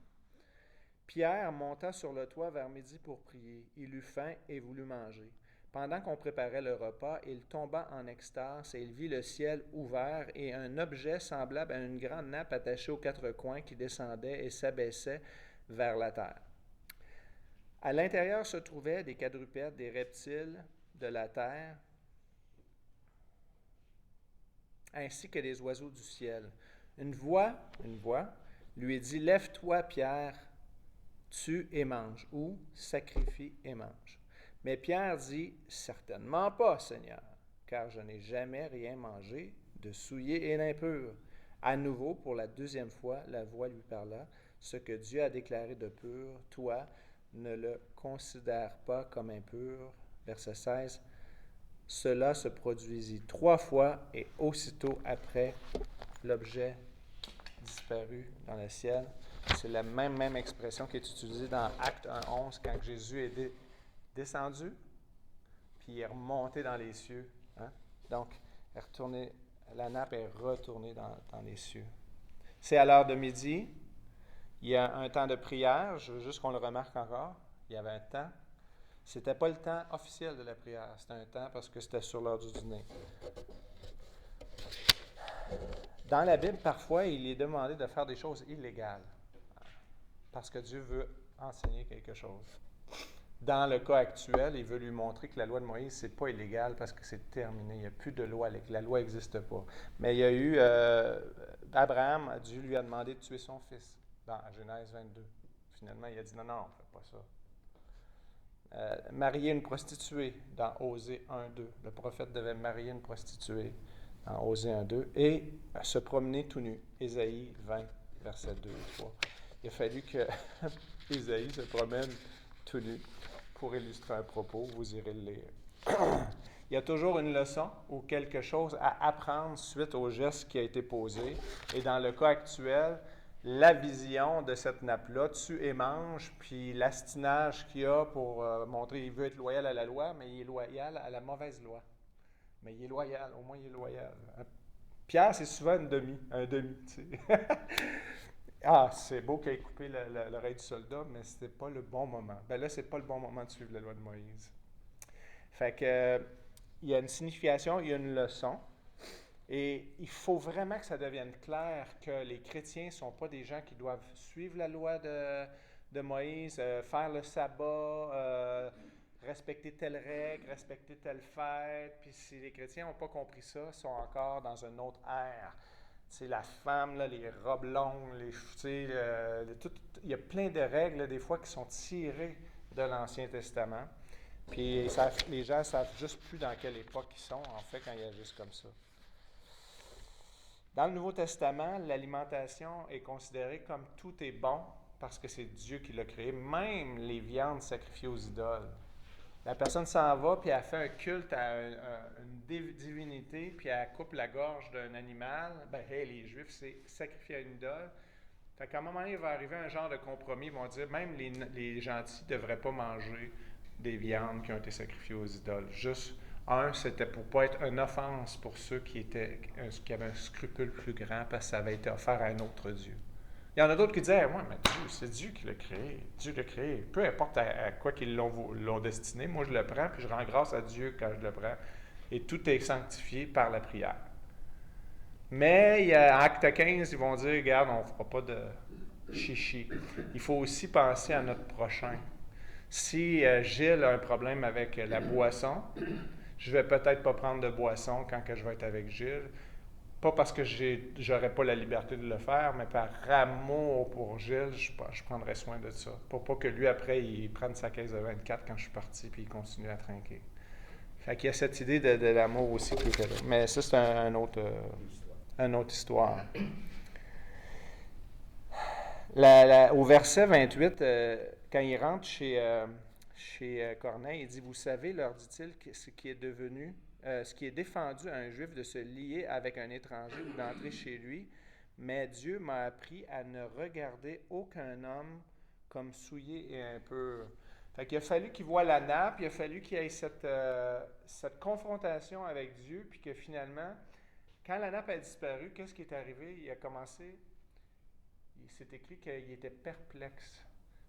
B: Pierre monta sur le toit vers midi pour prier. Il eut faim et voulut manger. Pendant qu'on préparait le repas, il tomba en extase et il vit le ciel ouvert et un objet semblable à une grande nappe attachée aux quatre coins qui descendait et s'abaissait vers la terre. À l'intérieur se trouvaient des quadrupèdes, des reptiles de la terre, ainsi que des oiseaux du ciel. Une voix lui dit « Lève-toi, Pierre, tue et mange, ou sacrifie et mange. » Mais Pierre dit « Certainement pas, Seigneur, car je n'ai jamais rien mangé de souillé et d'impur. » À nouveau, pour la deuxième fois, la voix lui parla « Ce que Dieu a déclaré de pur, toi, ne le considère pas comme impur. » Verset 16. Cela se produisit 3 fois et aussitôt après, l'objet disparut dans le ciel. C'est la même expression qui est utilisée dans Acte 1:11 quand Jésus est descendu, puis il est remonté dans les cieux. Hein? Donc, la nappe est retournée dans les cieux. C'est à l'heure de midi. Il y a un temps de prière. Je veux juste qu'on le remarque encore. Il y avait un temps. Ce n'était pas le temps officiel de la prière. C'était un temps parce que c'était sur l'heure du dîner. Dans la Bible, parfois, il est demandé de faire des choses illégales parce que Dieu veut enseigner quelque chose. Dans le cas actuel, il veut lui montrer que la loi de Moïse, ce n'est pas illégal parce que c'est terminé. Il n'y a plus de loi. La loi n'existe pas. Mais il y a eu... Abraham, Dieu lui a demandé de tuer son fils dans Genèse 22. Finalement, il a dit non, on ne fait pas ça. Marier une prostituée dans Osée 1:2. Le prophète devait marier une prostituée dans Osée 1:2 et se promener tout nu. Ésaïe 20, versets 2 et 3. Il a fallu que Ésaïe se promène tout nu pour illustrer un propos. Vous irez le lire. Il y a toujours une leçon ou quelque chose à apprendre suite au geste qui a été posé. Et dans le cas actuel, la vision de cette nappe-là, tue et mange, puis l'astinage qu'il a pour montrer qu'il veut être loyal à la loi, mais il est loyal à la mauvaise loi. Mais il est loyal, au moins il est loyal. Pierre, c'est souvent un demi, tu sais. Ah, c'est beau qu'il ait coupé l'oreille du soldat, mais c'était pas le bon moment. Ben là, c'est pas le bon moment de suivre la loi de Moïse. Fait que, il y a une signification, il y a une leçon. Et il faut vraiment que ça devienne clair que les chrétiens ne sont pas des gens qui doivent suivre la loi de Moïse, faire le sabbat, respecter telle règle, respecter telle fête. Puis si les chrétiens n'ont pas compris ça, ils sont encore dans une autre ère. C'est la femme, là, les robes longues, il y a plein de règles là, des fois qui sont tirées de l'Ancien Testament. Puis les gens ne savent juste plus dans quelle époque ils sont, en fait, quand ils agissent comme ça. Dans le Nouveau Testament, l'alimentation est considérée comme tout est bon parce que c'est Dieu qui l'a créé, même les viandes sacrifiées aux idoles. La personne s'en va, puis elle fait un culte à une divinité, puis elle coupe la gorge d'un animal. Ben, hey, les Juifs, c'est sacrifier à une idole. Fait qu'à un moment donné, il va arriver un genre de compromis. Ils vont dire, même les gentils ne devraient pas manger des viandes qui ont été sacrifiées aux idoles. Juste, c'était pour ne pas être une offense pour ceux qui avaient un scrupule plus grand parce que ça avait été offert à un autre Dieu. Il y en a d'autres qui disaient, ouais, mais Dieu, c'est Dieu qui l'a créé. Dieu l'a créé. Peu importe à quoi qu'ils l'ont destiné, moi je le prends, puis je rends grâce à Dieu quand je le prends. Et tout est sanctifié par la prière. Mais en Acte 15, ils vont dire, regarde, on ne fera pas de chichi. Il faut aussi penser à notre prochain. Si Gilles a un problème avec la boisson, je ne vais peut-être pas prendre de boisson quand que je vais être avec Gilles. Pas parce que je n'aurais pas la liberté de le faire, mais par amour pour Gilles, je prendrai soin de ça. Pour pas que lui, après, il prenne sa caisse de 24 quand je suis parti, puis il continue à trinquer. Fait qu'il y a cette idée de l'amour aussi qui est là. Mais ça, c'est une autre histoire. Au verset 28, quand il rentre chez Corneille, il dit, « Vous savez, leur dit-il, ce qui est défendu à un Juif de se lier avec un étranger ou d'entrer chez lui, mais Dieu m'a appris à ne regarder aucun homme comme souillé et impur. » Fait qu'il a fallu qu'il voie la nappe, il a fallu qu'il y ait cette confrontation avec Dieu, puis que finalement, quand la nappe a disparu, qu'est-ce qui est arrivé? Il s'est écrit qu'il était perplexe.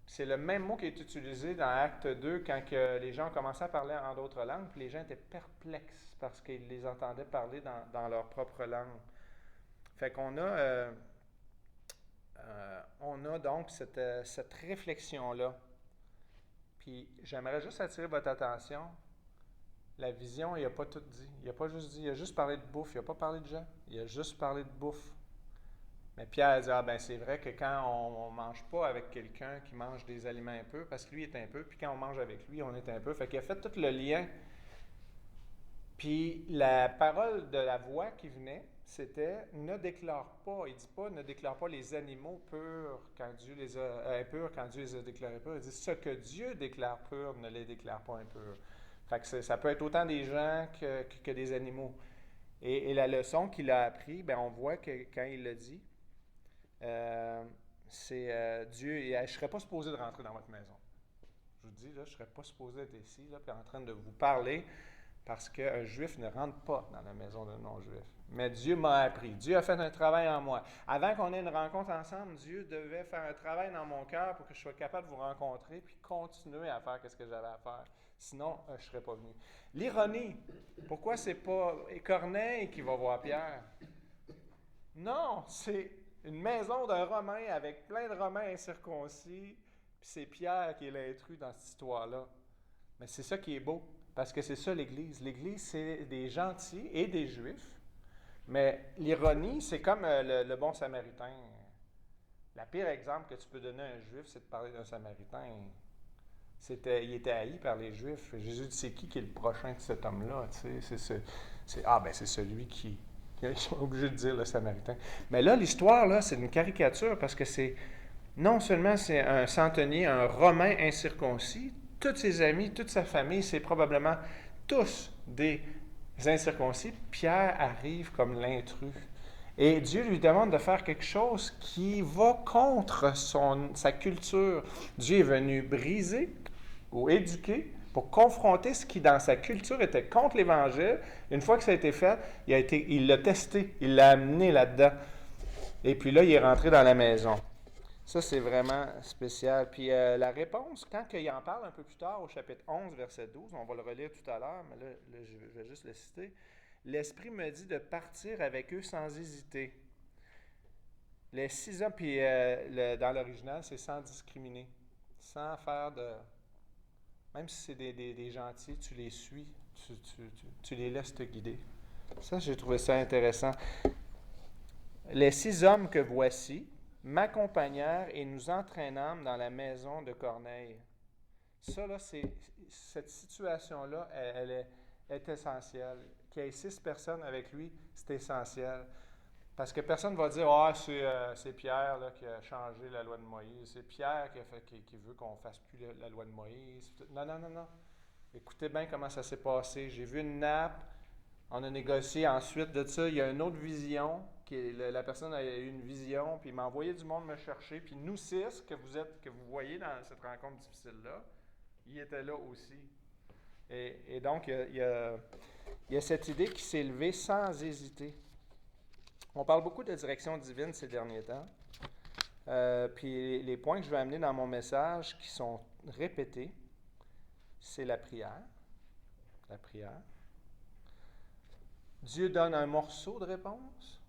B: C'est le même mot qui est utilisé dans Acte 2 quand les gens ont commencé à parler en d'autres langues, puis les gens étaient perplexes parce qu'ils les entendaient parler dans leur propre langue. Fait qu'on a donc cette réflexion-là. Puis j'aimerais juste attirer votre attention. La vision, il n'a pas tout dit. Il a juste parlé de bouffe. Il n'a pas parlé de gens. Il a juste parlé de bouffe. Mais Pierre dit, c'est vrai que quand on ne mange pas avec quelqu'un qui mange des aliments un peu, parce que lui est un peu, puis quand on mange avec lui, on est un peu. Fait qu'il a fait tout le lien. Puis la parole de la voix qui venait, c'était « ne déclare pas ». Il ne dit pas « ne déclare pas les animaux purs quand Dieu les a impurs quand Dieu les a déclarés purs ». Il dit « ce que Dieu déclare pur, ne les déclare pas impurs ». Fait que ça peut être autant des gens que des animaux. Et la leçon qu'il a appris, on voit que quand il l'a dit, c'est Dieu, je ne serais pas supposé de rentrer dans votre maison. Je vous dis, là, je ne serais pas supposé être ici, là, puis en train de vous parler, parce qu'un juif ne rentre pas dans la maison d'un non-juif. Mais Dieu m'a appris. Dieu a fait un travail en moi. Avant qu'on ait une rencontre ensemble, Dieu devait faire un travail dans mon cœur pour que je sois capable de vous rencontrer puis continuer à faire ce que j'avais à faire. Sinon, je ne serais pas venu. L'ironie, pourquoi c'est pas Corneille qui va voir Pierre? Non, c'est une maison d'un Romain avec plein de Romains incirconcis, puis c'est Pierre qui est l'intrus dans cette histoire-là. Mais c'est ça qui est beau, parce que c'est ça l'Église. L'Église, c'est des gentils et des Juifs, mais l'ironie, c'est comme le bon Samaritain. Le pire exemple que tu peux donner à un Juif, c'est de parler d'un Samaritain. Il était haï par les Juifs. Jésus dit, c'est qui est le prochain de cet homme-là? C'est celui qui... Ils sont obligés de dire le Samaritain. Mais là, l'histoire, là, c'est une caricature parce que non seulement c'est un centenier, un Romain incirconcis, tous ses amis, toute sa famille, c'est probablement tous des incirconcis. Pierre arrive comme l'intrus. Et Dieu lui demande de faire quelque chose qui va contre sa culture. Dieu est venu briser ou éduquer pour confronter ce qui, dans sa culture, était contre l'Évangile. Une fois que ça a été fait, il l'a testé, il l'a amené là-dedans. Et puis là, il est rentré dans la maison. Ça, c'est vraiment spécial. Puis la réponse, quand il en parle un peu plus tard, au chapitre 11, verset 12, on va le relire tout à l'heure, mais là je vais juste le citer. « L'Esprit me dit de partir avec eux sans hésiter. » Les 6 hommes, puis dans l'original, c'est sans discriminer, sans faire de... Même si c'est des gentils, tu les suis, tu les laisses te guider. Ça, j'ai trouvé ça intéressant. « Les 6 hommes que voici m'accompagnèrent et nous entraînâmes dans la maison de Corneille. » Ça, là, cette situation-là, elle est essentielle. Qu'il y ait 6 personnes avec lui, c'est essentiel. Parce que personne ne va dire « Ah, c'est Pierre là, qui a changé la loi de Moïse. C'est Pierre qui veut qu'on ne fasse plus la loi de Moïse. » Non. Écoutez bien comment ça s'est passé. J'ai vu une nappe. On a négocié ensuite de ça. Il y a une autre vision. La personne a eu une vision, puis il m'a envoyé du monde me chercher. Puis nous 6 que vous voyez dans cette rencontre difficile-là, il était là aussi. Et donc, il y a cette idée qui s'est levée sans hésiter. On parle beaucoup de direction divine ces derniers temps. Puis les points que je vais amener dans mon message qui sont répétés, c'est la prière. La prière. Dieu donne un morceau de réponse.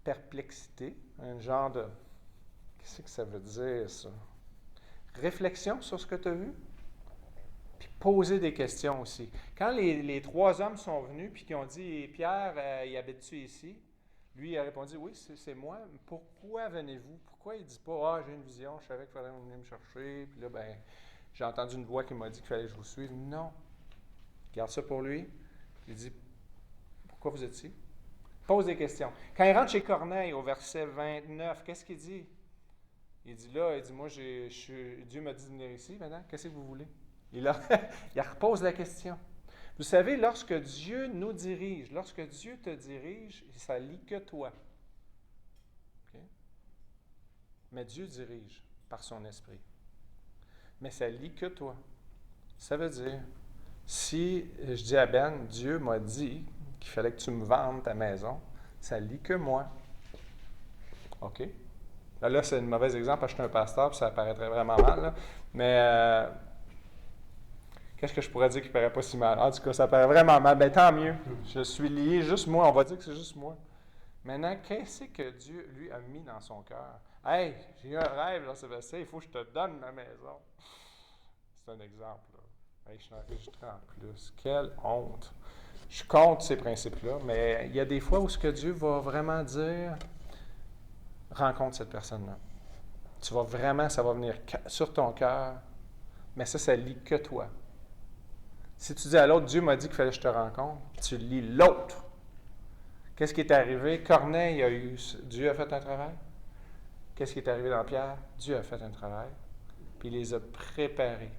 B: Perplexité, un genre de... Qu'est-ce que ça veut dire, ça? Réflexion sur ce que tu as vu. Puis poser des questions aussi. Quand les trois hommes sont venus puis qui ont dit « Pierre, y habites-tu ici? » Lui, il a répondu « Oui, c'est moi. Pourquoi venez-vous? » Pourquoi il ne dit pas « Ah, j'ai une vision, je savais qu'il fallait venir me chercher. » Puis là, ben, j'ai entendu une voix qui m'a dit qu'il fallait que je vous suive. Non. Garde ça pour lui. Il dit « Pourquoi vous êtes ici? » Pose des questions. Quand il rentre chez Corneille, au verset 29, qu'est-ce qu'il dit? Il dit « Moi, Dieu m'a dit de venir ici. Maintenant, qu'est-ce que vous voulez? » Il repose la question. Vous savez, lorsque Dieu nous dirige, lorsque Dieu te dirige, ça ne lie que toi. Okay? Mais Dieu dirige par son esprit. Mais ça ne lie que toi. Ça veut dire, si je dis à Ben, Dieu m'a dit qu'il fallait que tu me vendes ta maison, ça ne lit que moi. OK? Là, c'est un mauvais exemple parce que je suis un pasteur, puis ça paraîtrait vraiment mal. Là. Mais qu'est-ce que je pourrais dire qui ne paraît pas si mal? En tout cas, ça paraît vraiment mal. Bien, tant mieux. Je suis lié, juste moi. On va dire que c'est juste moi. Maintenant, qu'est-ce que Dieu, lui, a mis dans son cœur? Hey, j'ai eu un rêve, là, Sébastien, il faut que je te donne ma maison. C'est un exemple, là. Hey, je suis enregistré en plus. Quelle honte. Je compte ces principes-là, mais il y a des fois où ce que Dieu va vraiment dire, rencontre cette personne-là. Tu vas vraiment, ça va venir sur ton cœur, mais ça lie que toi. Si tu dis à l'autre, Dieu m'a dit qu'il fallait que je te rencontre, tu lis l'autre. Qu'est-ce qui est arrivé? Corneille Dieu a fait un travail. Qu'est-ce qui est arrivé dans Pierre? Dieu a fait un travail, puis il les a préparés.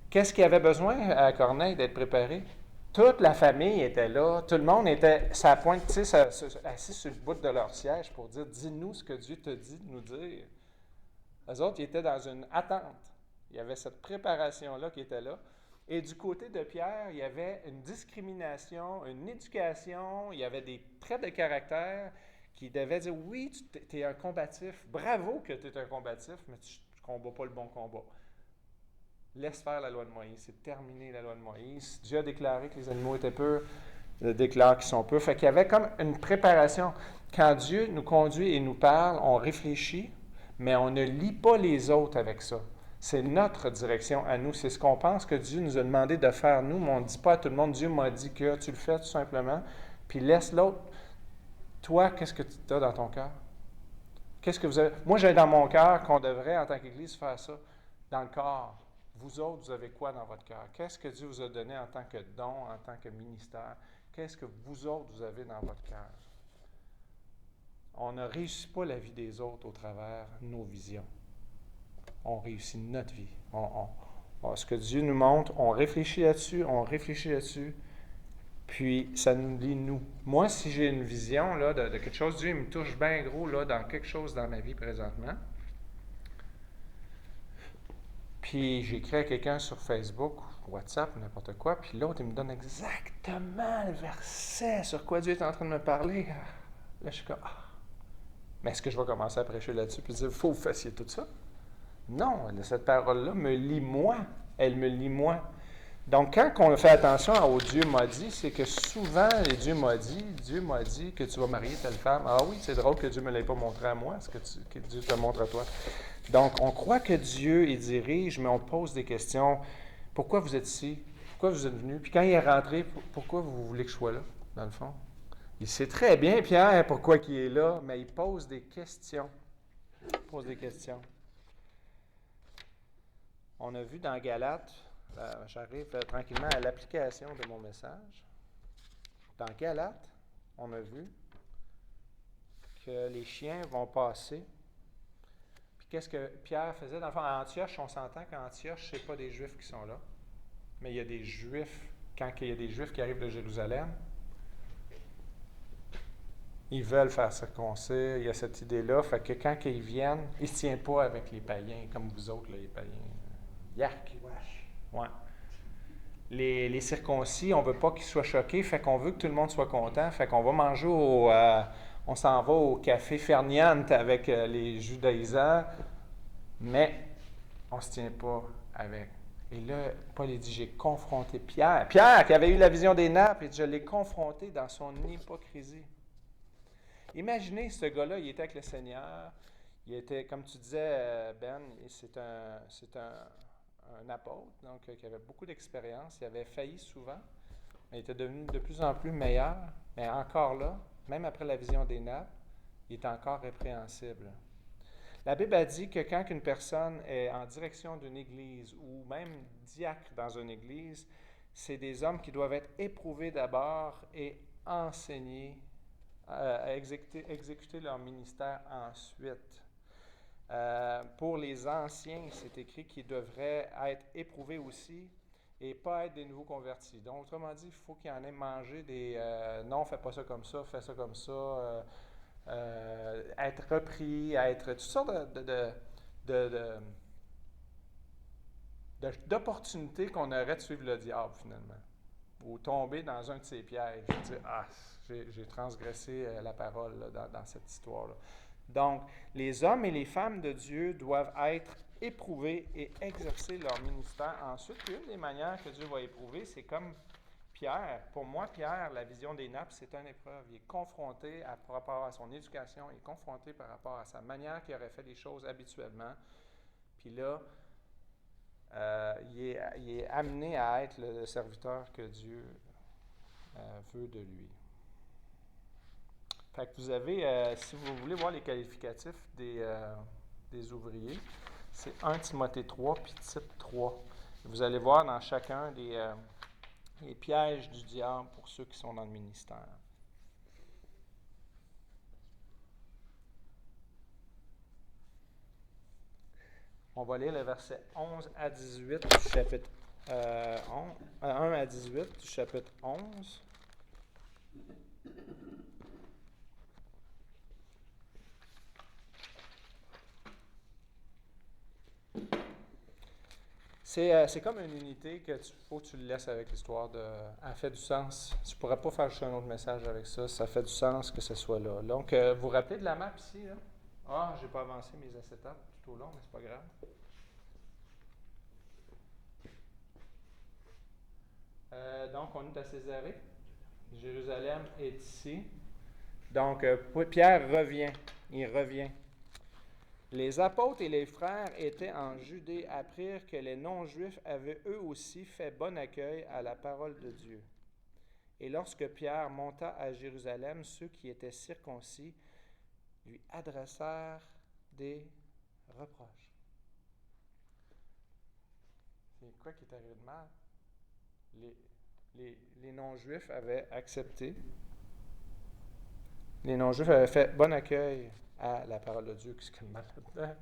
B: Qu'est-ce qu'il avait besoin à Corneille d'être préparé? Toute la famille était là, tout le monde était à pointe, tu sais, assis sur le bout de leur siège pour dire « Dis-nous ce que Dieu te dit de nous dire. » Les autres, ils étaient dans une attente. Il y avait cette préparation-là qui était là. Et du côté de Pierre, il y avait une discrimination, une éducation, il y avait des traits de caractère qui devaient dire « Oui, tu es un combatif. Bravo que tu es un combatif, mais tu ne combats pas le bon combat. » Laisse faire la loi de Moïse. C'est terminé la loi de Moïse. Dieu a déclaré que les animaux étaient purs. Il déclare qu'ils sont purs. Fait qu'il y avait comme une préparation. Quand Dieu nous conduit et nous parle, on réfléchit, mais on ne lie pas les autres avec ça. C'est notre direction à nous. C'est ce qu'on pense que Dieu nous a demandé de faire nous, mais on ne dit pas à tout le monde, Dieu m'a dit que tu le fais tout simplement, puis laisse l'autre. Toi, qu'est-ce que tu as dans ton cœur? Qu'est-ce que vous avez? Moi, j'ai dans mon cœur qu'on devrait, en tant qu'Église, faire ça dans le corps. Vous autres, vous avez quoi dans votre cœur? Qu'est-ce que Dieu vous a donné en tant que don, en tant que ministère? Qu'est-ce que vous autres, vous avez dans votre cœur? On ne réussit pas la vie des autres au travers de nos visions. On réussit notre vie. Ce que Dieu nous montre, on réfléchit là-dessus, puis ça nous lie nous. Moi, si j'ai une vision là, de quelque chose, Dieu me touche bien gros là, dans quelque chose dans ma vie présentement, puis j'écris à quelqu'un sur Facebook, WhatsApp, n'importe quoi, puis l'autre, il me donne exactement le verset sur quoi Dieu est en train de me parler. Là, je suis comme, mais est-ce que je vais commencer à prêcher là-dessus puis dire, il faut que vous fassiez tout ça? Non, cette parole-là me lie moi. Elle me lie moi. Donc, quand on fait attention au Dieu m'a dit, c'est que souvent, Dieu m'a dit que tu vas marier telle femme. Ah oui, c'est drôle que Dieu ne me l'ait pas montré à moi, que Dieu te montre à toi. Donc, on croit que Dieu, il dirige, mais on pose des questions. Pourquoi vous êtes ici? Pourquoi vous êtes venu? Puis quand il est rentré, pourquoi vous voulez que je sois là, dans le fond? Il sait très bien, Pierre, pourquoi il est là, mais il pose des questions. On a vu dans Galates, j'arrive tranquillement à l'application de mon message. Dans Galates, on a vu que les chiens vont passer. Puis qu'est-ce que Pierre faisait? Dans le fond, à Antioche, on s'entend qu'à Antioche, ce n'est pas des Juifs qui sont là, mais il y a des Juifs, quand il y a des Juifs qui arrivent de Jérusalem, ils veulent faire circoncire, il y a cette idée-là, fait que quand ils viennent, ils ne se tiennent pas avec les païens, comme vous autres, là, les païens. Yark. Ouais. Les circoncis, on veut pas qu'ils soient choqués, fait qu'on veut que tout le monde soit content, fait qu'on va manger on s'en va au café Ferniante avec les judaïsants, mais on ne se tient pas avec. Et là, Paul dit, j'ai confronté Pierre. Pierre, qui avait eu la vision des nappes, et je l'ai confronté dans son hypocrisie. Imaginez ce gars-là, il était avec le Seigneur, il était, comme tu disais, Ben, c'est un apôtre, donc qui avait beaucoup d'expérience, il avait failli souvent, mais il était devenu de plus en plus meilleur, mais encore là, même après la vision des nappes, il est encore répréhensible. La Bible a dit que quand une personne est en direction d'une église ou même diacre dans une église, c'est des hommes qui doivent être éprouvés d'abord et enseignés à exécuter leur ministère ensuite. Pour les anciens, c'est écrit qu'ils devraient être éprouvés aussi et pas être des nouveaux convertis. Donc, autrement dit, il faut qu'il y en ait mangé des non, fais pas ça comme ça, fais ça comme ça. Être repris, être toutes sortes d'opportunités qu'on aurait de suivre le diable finalement, ou tomber dans un de ses pièges, dire j'ai transgressé la parole là, dans cette histoire-là. Donc, les hommes et les femmes de Dieu doivent être éprouvés et exercer leur ministère ensuite. Puis une des manières que Dieu va éprouver, c'est comme Pierre. Pour moi, Pierre, la vision des nappes, c'est une épreuve. Il est confronté par rapport à son éducation, il est confronté par rapport à sa manière qu'il aurait fait les choses habituellement. Puis là, il est amené à être le serviteur que Dieu veut de lui. Fait que vous avez, si vous voulez voir les qualificatifs des ouvriers, c'est 1 Timothée 3 puis Tite 3. Vous allez voir dans chacun les pièges du diable pour ceux qui sont dans le ministère. On va lire le verset 11 à 18 du chapitre 1 à 18 du chapitre 11. C'est comme une unité que faut que tu le laisses avec l'histoire de. Elle fait du sens. Tu ne pourrais pas faire juste un autre message avec ça. Ça fait du sens que ce soit là. Donc, vous vous rappelez de la map ici, là? Ah, j'ai pas avancé mes acétates tout au long, mais c'est pas grave. Donc, on est à Césarée. Jérusalem est ici. Donc, Pierre revient. Il revient. Les apôtres et les frères étaient en Judée, apprirent que les non-juifs avaient eux aussi fait bon accueil à la parole de Dieu. Et lorsque Pierre monta à Jérusalem, ceux qui étaient circoncis lui adressèrent des reproches. C'est quoi qui est arrivé de mal? Les non-juifs avaient accepté. Les non-juifs avaient fait bon accueil à la parole de Dieu. Qu'est-ce qu'il y a de mal là-dedans?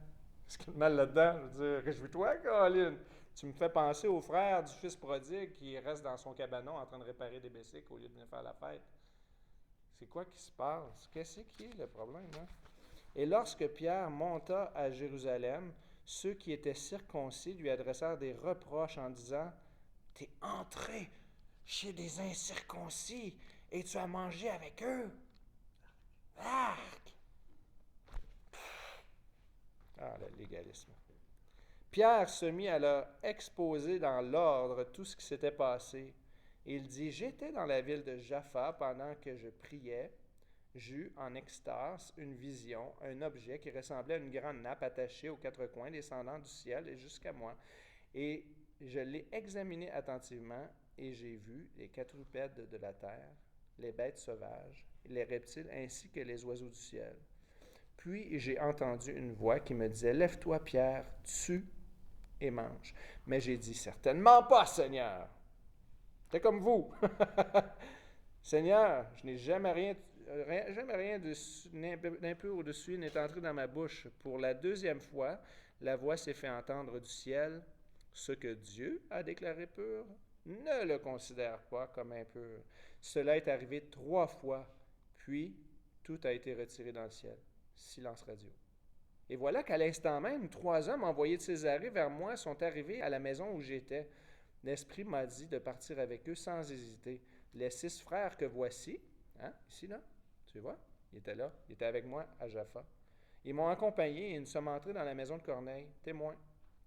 B: Qu'est-ce qu'il y a de mal là-dedans? Je veux dire, réjouis-toi, Caroline. Tu me fais penser au frère du fils prodigue qui reste dans son cabanon en train de réparer des bicycles au lieu de venir faire la fête. C'est quoi qui se passe? Qu'est-ce qui est le problème, hein? Et lorsque Pierre monta à Jérusalem, ceux qui étaient circoncis lui adressèrent des reproches en disant « T'es entré chez des incirconcis et tu as mangé avec eux. » Arc! Ah, le légalisme. Pierre se mit à leur exposer dans l'ordre tout ce qui s'était passé. Il dit, j'étais dans la ville de Jaffa pendant que je priais. J'eus en extase une vision, un objet qui ressemblait à une grande nappe attachée aux quatre coins, descendant du ciel et jusqu'à moi. Et je l'ai examiné attentivement et j'ai vu les quadrupèdes de la terre, les bêtes sauvages, les reptiles ainsi que les oiseaux du ciel. Puis j'ai entendu une voix qui me disait, lève-toi Pierre, tue et mange. Mais j'ai dit, certainement pas, Seigneur. C'est comme vous. Seigneur, je n'ai jamais rien d'impur au-dessus n'est entré dans ma bouche. Pour la deuxième fois, la voix s'est fait entendre du ciel. Ce que Dieu a déclaré pur, ne le considère pas comme impur. Cela est arrivé 3 fois, puis tout a été retiré dans le ciel. Silence radio.
C: Et voilà qu'à l'instant même, 3 hommes envoyés de Césarée vers moi sont arrivés à la maison où j'étais. L'Esprit m'a dit de partir avec eux sans hésiter. Les 6 frères que voici, hein, ici, là, tu vois, ils étaient là, ils étaient avec moi à Jaffa. Ils m'ont accompagné et nous sommes entrés dans la maison de Corneille, témoin,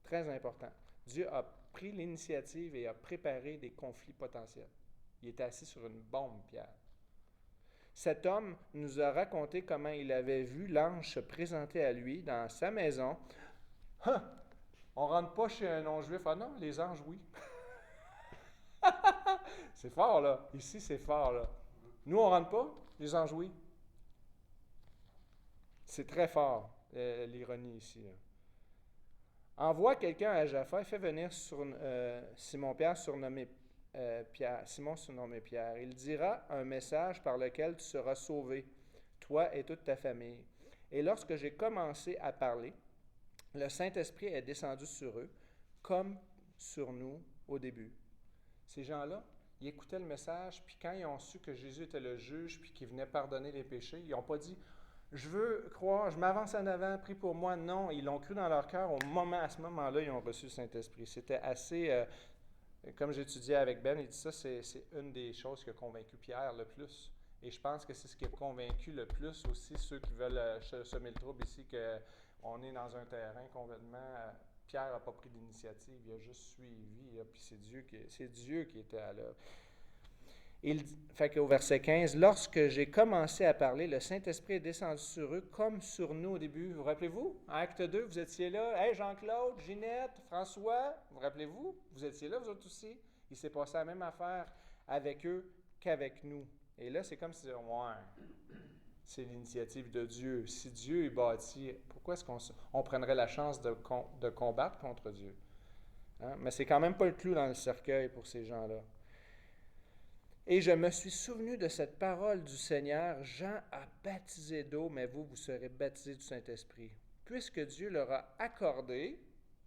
C: très important. Dieu a pris l'initiative et a préparé des conflits potentiels. Il était assis sur une bombe, Pierre. Cet homme nous a raconté comment il avait vu l'ange se présenter à lui dans sa maison. Hein? On ne rentre pas chez un non-juif. Ah non, les anges, oui. C'est fort, là. Ici, c'est fort, là. Nous, on ne rentre pas, les anges, oui. C'est très fort, l'ironie ici, là. Envoie quelqu'un à Jaffa et fait venir Simon-Pierre surnommé Pierre. Simon surnommé Pierre. Il dira un message par lequel tu seras sauvé, toi et toute ta famille. Et lorsque j'ai commencé à parler, le Saint-Esprit est descendu sur eux, comme sur nous au début. Ces gens-là, ils écoutaient le message, puis quand ils ont su que Jésus était le juge, puis qu'il venait pardonner les péchés, ils n'ont pas dit « Je veux croire, je m'avance en avant, prie pour moi ». Non, ils l'ont cru dans leur cœur. À ce moment-là, ils ont reçu le Saint-Esprit. C'était assez... comme j'étudiais avec Ben, il dit ça, c'est une des choses qui a convaincu Pierre le plus. Et je pense que c'est ce qui a convaincu le plus aussi ceux qui veulent semer le trouble ici, qu'on est dans un terrain complètement... Pierre n'a pas pris d'initiative, il a juste suivi, puis c'est Dieu qui était à l'œuvre. Fait qu'au verset 15, « Lorsque j'ai commencé à parler, le Saint-Esprit est descendu sur eux comme sur nous au début. » Vous rappelez-vous? En Acte 2, vous étiez là. « Hey, Jean-Claude, Ginette, François, vous rappelez-vous? Vous étiez là, vous autres aussi. » Il s'est passé la même affaire avec eux qu'avec nous. Et là, c'est comme si, ouais, c'est l'initiative de Dieu. Si Dieu est bâti, pourquoi est-ce qu'on prendrait la chance de combattre contre Dieu? Hein? Mais c'est quand même pas le clou dans le cercueil pour ces gens-là. Et je me suis souvenu de cette parole du Seigneur, Jean a baptisé d'eau, mais vous serez baptisés du Saint-Esprit. Puisque Dieu leur a accordé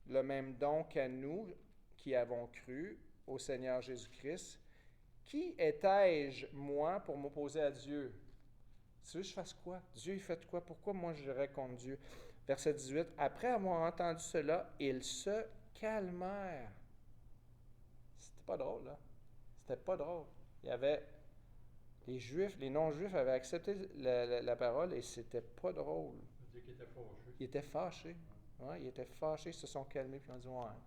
C: le même don qu'à nous qui avons cru au Seigneur Jésus-Christ, qui étais-je, moi, pour m'opposer à Dieu? Tu veux que je fasse quoi? Dieu, il fait quoi? Pourquoi moi j'irais contre Dieu? Verset 18, après avoir entendu cela, ils se calmèrent. C'était pas drôle, là. C'était pas drôle. Il y avait les Juifs, les non-Juifs avaient accepté la parole et c'était pas drôle.
A: Il dit qu'il était fâché.
C: Ils étaient fâchés. Ouais, ils étaient fâchés, ils se sont calmés puis ils ont dit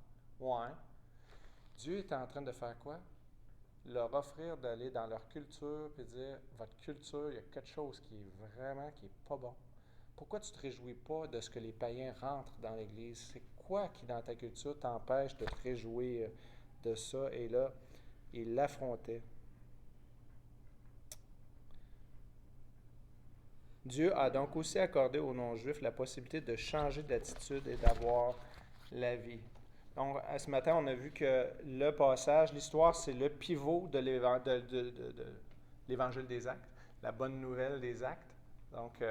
C: ouais. Dieu est en train de faire quoi? Leur offrir d'aller dans leur culture et dire votre culture, il y a quelque chose qui est pas bon. Pourquoi tu ne te réjouis pas de ce que les païens rentrent dans l'Église? C'est quoi qui, dans ta culture, t'empêche de te réjouir de ça? Et là, ils l'affrontaient. Dieu a donc aussi accordé aux non-juifs la possibilité de changer d'attitude et d'avoir la vie. Donc, ce matin, on a vu que le passage, l'histoire, c'est le pivot de l'Évangile des Actes, la bonne nouvelle des Actes. Donc,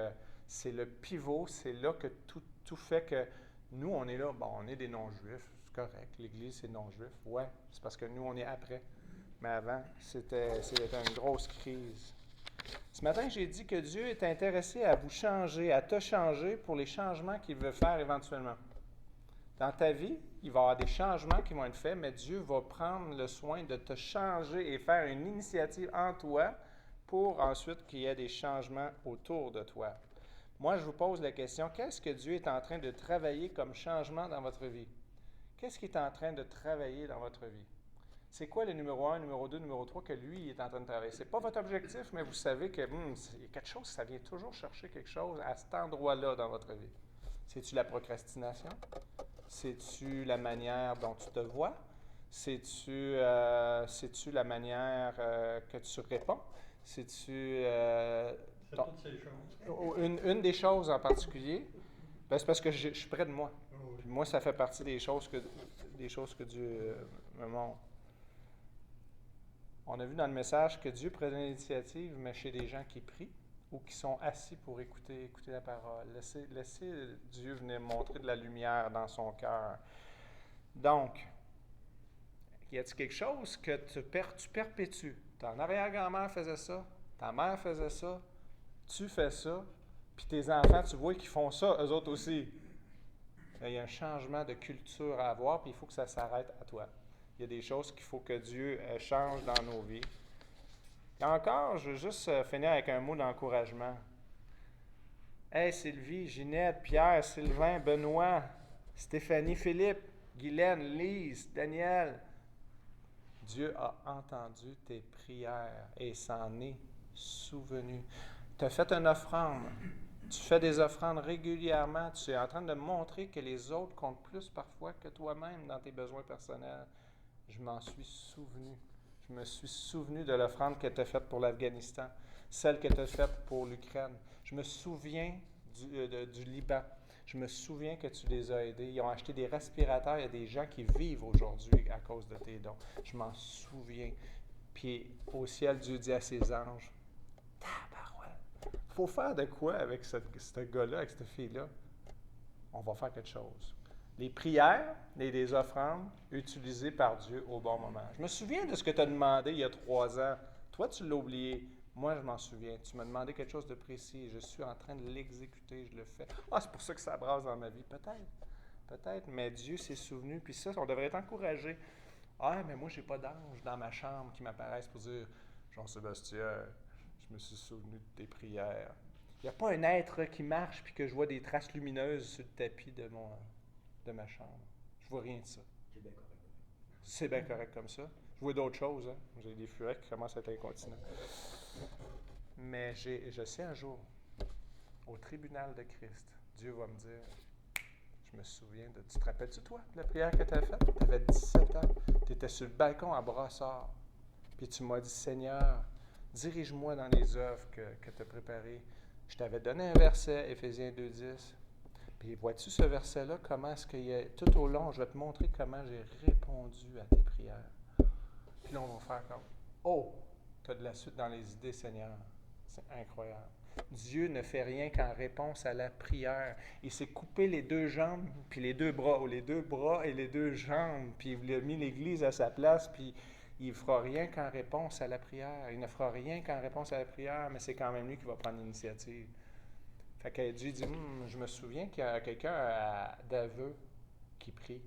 C: c'est le pivot, c'est là que tout fait que nous, on est là, bon, on est des non-juifs, c'est correct, l'Église, c'est non-juif. Ouais, c'est parce que nous, on est après. Mais avant, c'était une grosse crise. Ce matin, j'ai dit que Dieu est intéressé à vous changer, à te changer pour les changements qu'il veut faire éventuellement. Dans ta vie, il va y avoir des changements qui vont être faits, mais Dieu va prendre le soin de te changer et faire une initiative en toi pour ensuite qu'il y ait des changements autour de toi. Moi, je vous pose la question, qu'est-ce que Dieu est en train de travailler comme changement dans votre vie? Qu'est-ce qu'il est en train de travailler dans votre vie? C'est quoi le numéro 1, numéro 2, numéro 3 que lui est en train de travailler? Ce n'est pas votre objectif, mais vous savez que il y a quelque chose, ça vient toujours chercher quelque chose à cet endroit-là dans votre vie. C'est-tu la procrastination? C'est-tu la manière dont tu te vois? C'est-tu la manière que tu réponds? C'est-tu...
A: c'est toutes ces choses.
C: Une des choses en particulier, ben, c'est parce que je suis près de moi.
A: Oh,
C: Puis moi, ça fait partie des choses que Dieu me montre. On a vu dans le message que Dieu prend l'initiative, mais chez des gens qui prient ou qui sont assis pour écouter la parole. Laissez Dieu venir montrer de la lumière dans son cœur. Donc, y a-t-il quelque chose que tu perpétues? Ton arrière-grand-mère faisait ça, ta mère faisait ça, tu fais ça, puis tes enfants, tu vois qu'ils font ça, eux autres aussi.
B: Il y a un changement de culture à avoir, puis il faut que ça s'arrête à toi. Il y a des choses qu'il faut que Dieu change dans nos vies. Et encore, je veux juste finir avec un mot d'encouragement. Hey Sylvie, Ginette, Pierre, Sylvain, Benoît, Stéphanie, Philippe, Guylaine, Lise, Daniel, Dieu a entendu tes prières et s'en est souvenu. Tu as fait une offrande. Tu fais des offrandes régulièrement. Tu es en train de montrer que les autres comptent plus parfois que toi-même dans tes besoins personnels. Je m'en suis souvenu. Je me suis souvenu de l'offrande que tu as faite pour l'Afghanistan, celle que tu as faite pour l'Ukraine. Je me souviens du Liban. Je me souviens que tu les as aidés. Ils ont acheté des respirateurs. Il y a des gens qui vivent aujourd'hui à cause de tes dons. Je m'en souviens. Puis au ciel, Dieu dit à ses anges, tabarouette, il faut faire de quoi avec ce gars-là, avec cette fille-là? On va faire quelque chose. Les prières et les offrandes utilisées par Dieu au bon moment. Je me souviens de ce que tu as demandé il y a 3 ans. Toi, tu l'as oublié. Moi, je m'en souviens. Tu m'as demandé quelque chose de précis. Je suis en train de l'exécuter. Je le fais. Ah, c'est pour ça que ça brasse dans ma vie. Peut-être. Peut-être. Mais Dieu s'est souvenu. Puis ça, on devrait être encouragé. Ah, mais moi, je n'ai pas d'ange dans ma chambre qui m'apparaissent pour dire Jean-Sébastien, je me suis souvenu de tes prières. Il n'y a pas un être qui marche puis que je vois des traces lumineuses sur le tapis de ma chambre. Je vois rien de ça. C'est bien correct comme ça. Je vois d'autres choses. Hein? J'ai des furets qui commencent à être incontinents. Mais je sais un jour, au tribunal de Christ, Dieu va me dire, je me souviens de... Tu te rappelles-tu, toi, de la prière que tu as faite? Tu avais 17 ans. Tu étais sur le balcon à Brassard. Puis tu m'as dit, Seigneur, dirige-moi dans les œuvres que tu as préparées. Je t'avais donné un verset, Éphésiens 2,10. Puis vois-tu ce verset-là, comment est-ce qu'il y a... Tout au long, je vais te montrer comment j'ai répondu à tes prières. Puis là, on va faire comme, oh, tu as de la suite dans les idées, Seigneur. C'est incroyable. Dieu ne fait rien qu'en réponse à la prière. Il s'est coupé les 2 jambes, puis les 2 bras, ou les 2 bras et les 2 jambes, puis il a mis l'Église à sa place, puis il ne fera rien qu'en réponse à la prière. Il ne fera rien qu'en réponse à la prière, mais c'est quand même lui qui va prendre l'initiative. Fait que Dieu dit, je me souviens qu'il y a quelqu'un d'aveu qui prie.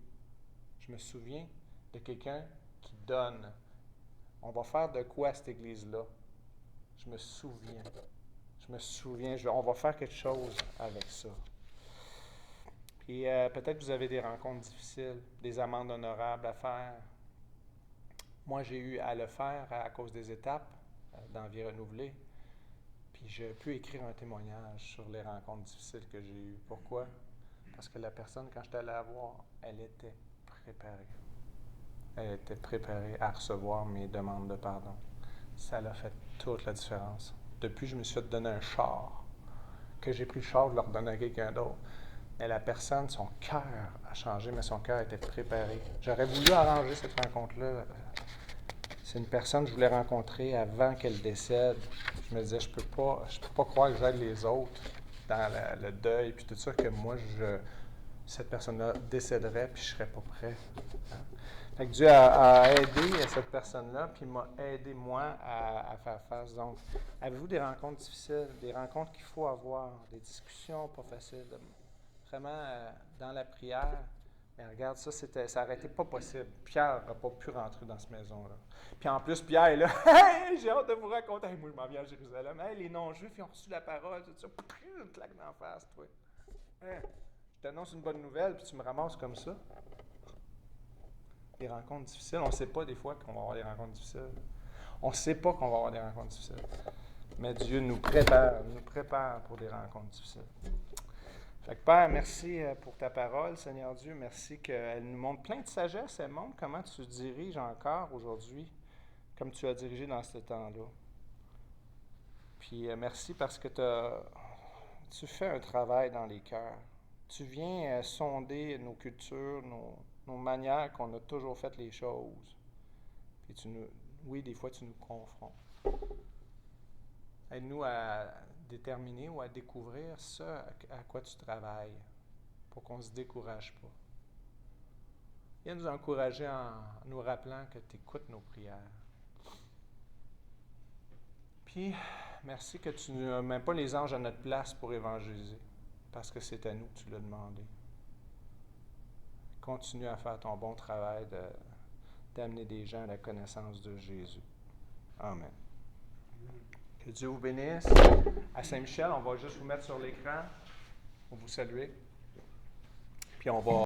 B: Je me souviens de quelqu'un qui donne. On va faire de quoi cette Église-là? Je me souviens. On va faire quelque chose avec ça. Puis peut-être que vous avez des rencontres difficiles, des amendes honorables à faire. Moi, j'ai eu à le faire à cause des étapes dans Vie renouvelée. Puis j'ai pu écrire un témoignage sur les rencontres difficiles que j'ai eues. Pourquoi? Parce que la personne, quand j'étais allé la voir, elle était préparée. Elle était préparée à recevoir mes demandes de pardon. Ça a fait toute la différence. Depuis, je me suis fait donner un char. Que j'ai pris le char, je le redonne à quelqu'un d'autre. Mais la personne, son cœur a changé, mais son cœur était préparé. J'aurais voulu arranger cette rencontre-là. C'est une personne que je voulais rencontrer avant qu'elle décède. Je me disais, je peux pas croire que j'aide les autres dans le deuil, puis tout ça, que moi, cette personne-là décéderait, puis je ne serais pas prêt. Hein? Fait que Dieu a aidé cette personne-là, puis m'a aidé, moi, à faire face. Donc, avez-vous des rencontres difficiles, des rencontres qu'il faut avoir, des discussions pas faciles, vraiment dans la prière? Mais regarde, ça n'aurait été pas possible. Pierre n'a pas pu rentrer dans cette maison-là. Puis en plus, Pierre est là. Hey, j'ai hâte de vous raconter. Hey, moi, je m'en viens à Jérusalem. Hey, les non-juifs, ils ont reçu la parole. Tout ça. Une claque d'en face, toi. Hein? Je t'annonce une bonne nouvelle, puis tu me ramasses comme ça. Des rencontres difficiles. On ne sait pas des fois qu'on va avoir des rencontres difficiles. On ne sait pas qu'on va avoir des rencontres difficiles. Mais Dieu nous prépare pour des rencontres difficiles. Fait que Père, merci pour ta parole, Seigneur Dieu. Merci qu'elle nous montre plein de sagesse. Elle montre comment tu diriges encore aujourd'hui, comme tu as dirigé dans ce temps-là. Puis merci parce que tu fais un travail dans les cœurs. Tu viens sonder nos cultures, nos manières qu'on a toujours fait les choses. Puis oui, des fois, tu nous confrontes. Aide-nous à déterminer ou à découvrir ça à quoi tu travailles pour qu'on ne se décourage pas. Viens nous encourager en nous rappelant que tu écoutes nos prières. Puis, merci que tu ne mets pas les anges à notre place pour évangéliser, parce que c'est à nous que tu l'as demandé. continue à faire ton bon travail d'amener des gens à la connaissance de Jésus. Amen. Que Dieu vous bénisse. À Saint-Michel, on va juste vous mettre sur l'écran pour vous saluer. Puis on va